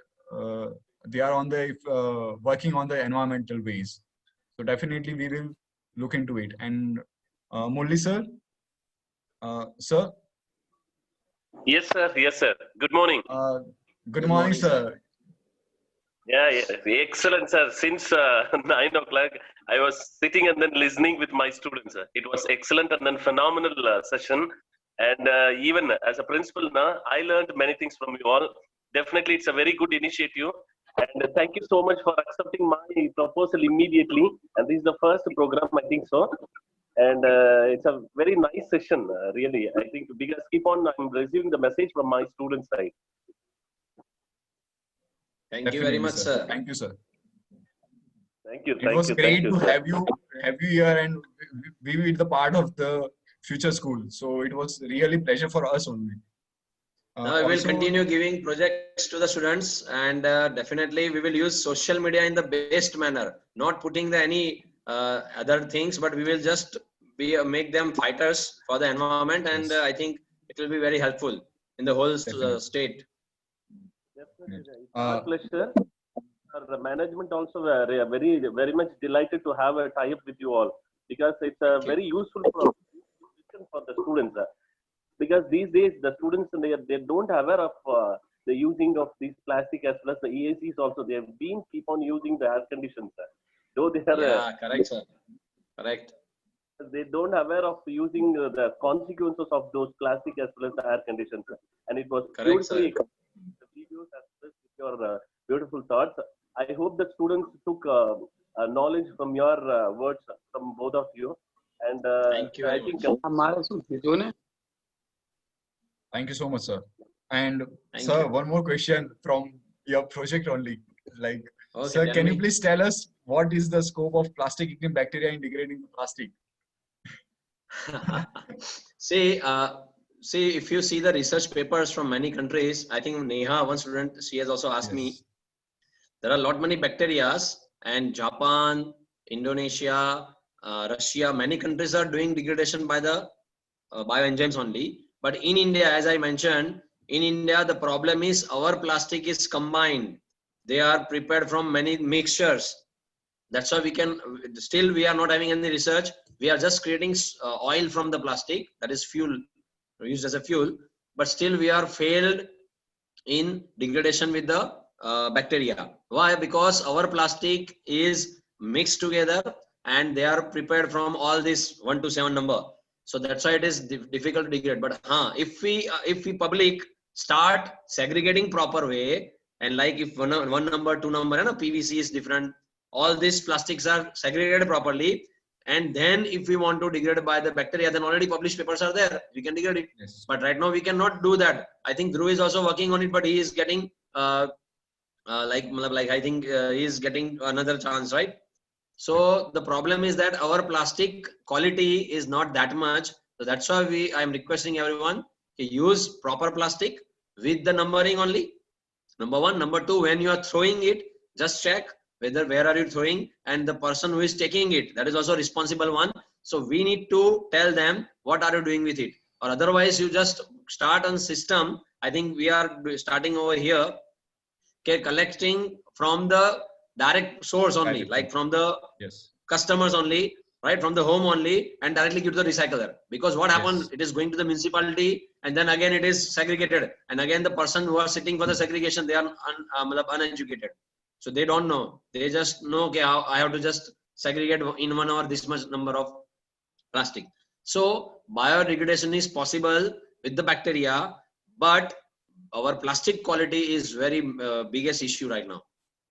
they are on the working on the environmental ways. So definitely we will look into it. And Murli sir, sir. Yes, sir. Yes, sir. Good morning. Good morning, sir. Yeah, excellent, sir. Since 9 o'clock, I was sitting and then listening with my students. It was excellent and then phenomenal session. And even as a principal now, I learned many things from you all. Definitely, it's a very good initiative. And thank you so much for accepting my proposal immediately. And this is the first program, I think so. And it's a very nice session, really. I think because keep on, I'm receiving the message from my student side. Thank you very much, sir. Thank you, sir. Thank you. It Thank was you. great Thank you, to sir. have you here and we be the part of the future school. So it was really pleasure for us only. Now we will Also, continue giving projects to the students, and definitely we will use social media in the best manner, not putting the any other things, but we will just be make them fighters for the environment, and yes, I think it will be very helpful in the whole definitely. state. Definitely, sir. It's Uh, our pleasure. Our management also very very much delighted to have a tie-up with you all because it's a Thank you. very useful proposition for the students. Because these days the students they don't aware of the using of these plastic as well as the EACs also. They have been keep on using the air conditioners. Though they are Yeah, correct, sir. Correct. they don't aware of using the consequences of those plastic as well as the air conditioners. And it was Correct, sir. beautifully the videos as well as with your beautiful thoughts. I hope that students took knowledge from your words from both of you. And Thank you I very think much. Thank you so much, sir. And Thank sir, you. one more question from your project only. Like, Okay, sir, tell can you me. please tell us what is the scope of plastic eating bacteria in degrading the plastic? See, if you see the research papers from many countries, I think Neha, one student, she has also asked me. Yes. There are a lot many bacteria, and Japan, Indonesia, Russia, many countries are doing degradation by the bioenzymes only. But in India, as I mentioned, in India, the problem is our plastic is combined. They are prepared from many mixtures. That's why we are not having any research. We are just creating oil from the plastic, that is fuel, used as a fuel. But still we are failed in degradation with the bacteria. Why? Because our plastic is mixed together and they are prepared from all this 1 to 7 number. So that's why it is difficult to degrade. But if we public start segregating proper way, and like if one number, 2 number, and a PVC is different, all these plastics are segregated properly, and then if we want to degrade by the bacteria, then already published papers are there, we can degrade it. Yes. But right now we cannot do that. I think Dhruv is also working on it, but he is getting like I think he is getting another chance, right? So the problem is that our plastic quality is not that much. So that's why I am requesting everyone to use proper plastic with the numbering only. Number one. Number two, when you are throwing it, just check where are you throwing, and the person who is taking it, that is also responsible one. So we need to tell them what are you doing with it, or otherwise you just start on system. I think we are starting over here, collecting from the direct source only, like from the Yes. customers only, right, from the home only, and directly give to the recycler. Because what happened, Yes. it is going to the municipality, and then again it is segregated, and again the person who are sitting for the segregation, they are uneducated, so they don't know. They just know, okay, I have to just segregate in 1 hour this much number of plastic. So biodegradation is possible with the bacteria, but our plastic quality is very biggest issue right now.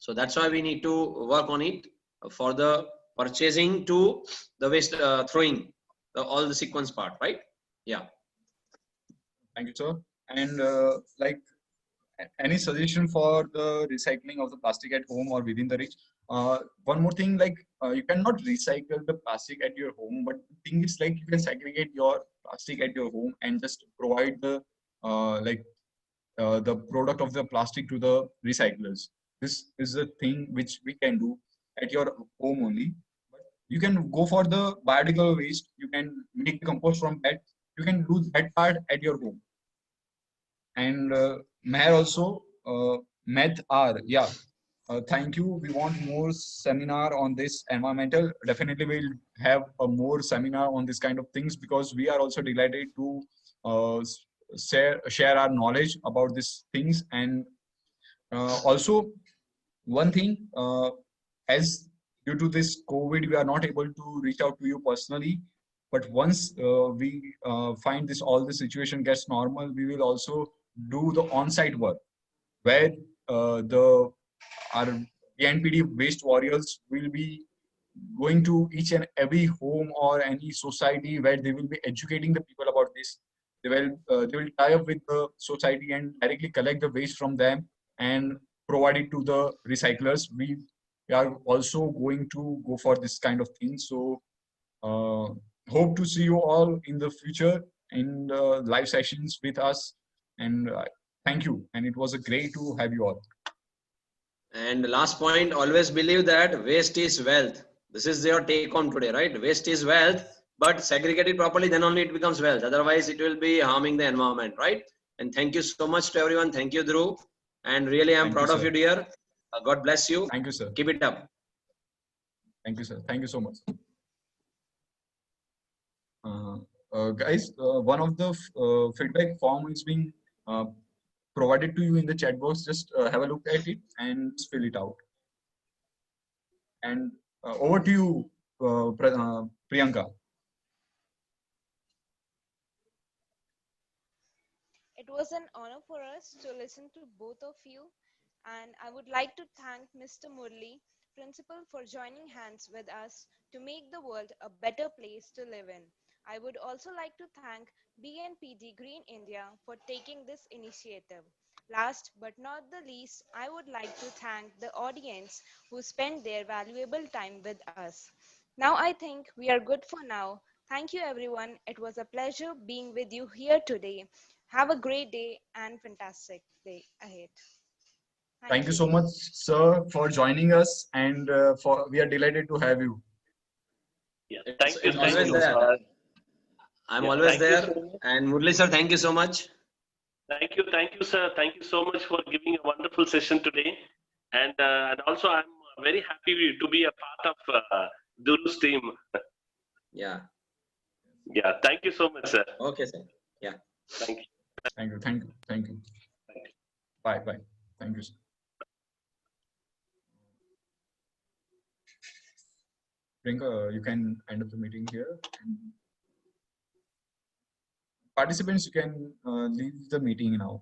So that's why we need to work on it for the purchasing to the waste throwing, all the sequence part, right? Yeah. Thank you, sir. And like, any suggestion for the recycling of the plastic at home or within the reach? One more thing, like, you cannot recycle the plastic at your home, but the thing is, like, you can segregate your plastic at your home and just provide the the product of the plastic to the recyclers. This is a thing which we can do at your home only. But you can go for the biodegradable waste. You can make compost from that. You can do that part at your home. And Meher also, Meth R, yeah. Thank you. We want more seminar on this environmental. Definitely, we'll have a more seminar on this kind of things, because we are also delighted to share our knowledge about these things. And also, one thing, as due to this COVID, we are not able to reach out to you personally. But once we find all the situation gets normal, we will also do the on-site work, where our NPD waste warriors will be going to each and every home or any society, where they will be educating the people about this. They will tie up with the society and directly collect the waste from them and provide it to the recyclers. we are also going to go for this kind of thing. So hope to see you all in the future in live sessions with us. And thank you. And it was a great to have you all. And last point, always believe that waste is wealth. This is your take home today, right? Waste is wealth, but segregate it properly, then only it becomes wealth. Otherwise, it will be harming the environment, right? And thank you so much to everyone. Thank you, Dhruv. And really, I'm Thank proud you, of sir. you, dear. God bless you. Thank you, sir. Keep it up. Thank you, sir. Thank you so much. Guys, one of the feedback form is being provided to you in the chat box. Just have a look at it and fill it out. And over to you, Priyanka. It was an honor for us to listen to both of you, and I would like to thank Mr. Murli, Principal, for joining hands with us to make the world a better place to live in. I would also like to thank BNPD Green India for taking this initiative. Last but not the least, I would like to thank the audience who spent their valuable time with us. Now I think we are good for now. Thank you everyone. It was a pleasure being with you here today. Have a great day and fantastic day ahead. Thank Thank you you. so much, sir, for joining us, and for we are delighted to have you. Yeah. It's, Thank you. it's Thank always you. there. I'm Yeah, always thank you there. so much. And Murli sir, thank you so much. Thank you, sir. Thank you so much for giving a wonderful session today. And also, I'm very happy to be a part of Duru's team. Yeah. Yeah, thank you so much, sir. Okay, sir. Yeah. Thank you. Thank you. Thank you. Thank you. Thank you. Bye. Bye. Thank you, sir. Priyanka, you can end up the meeting here. Participants, you can leave the meeting now.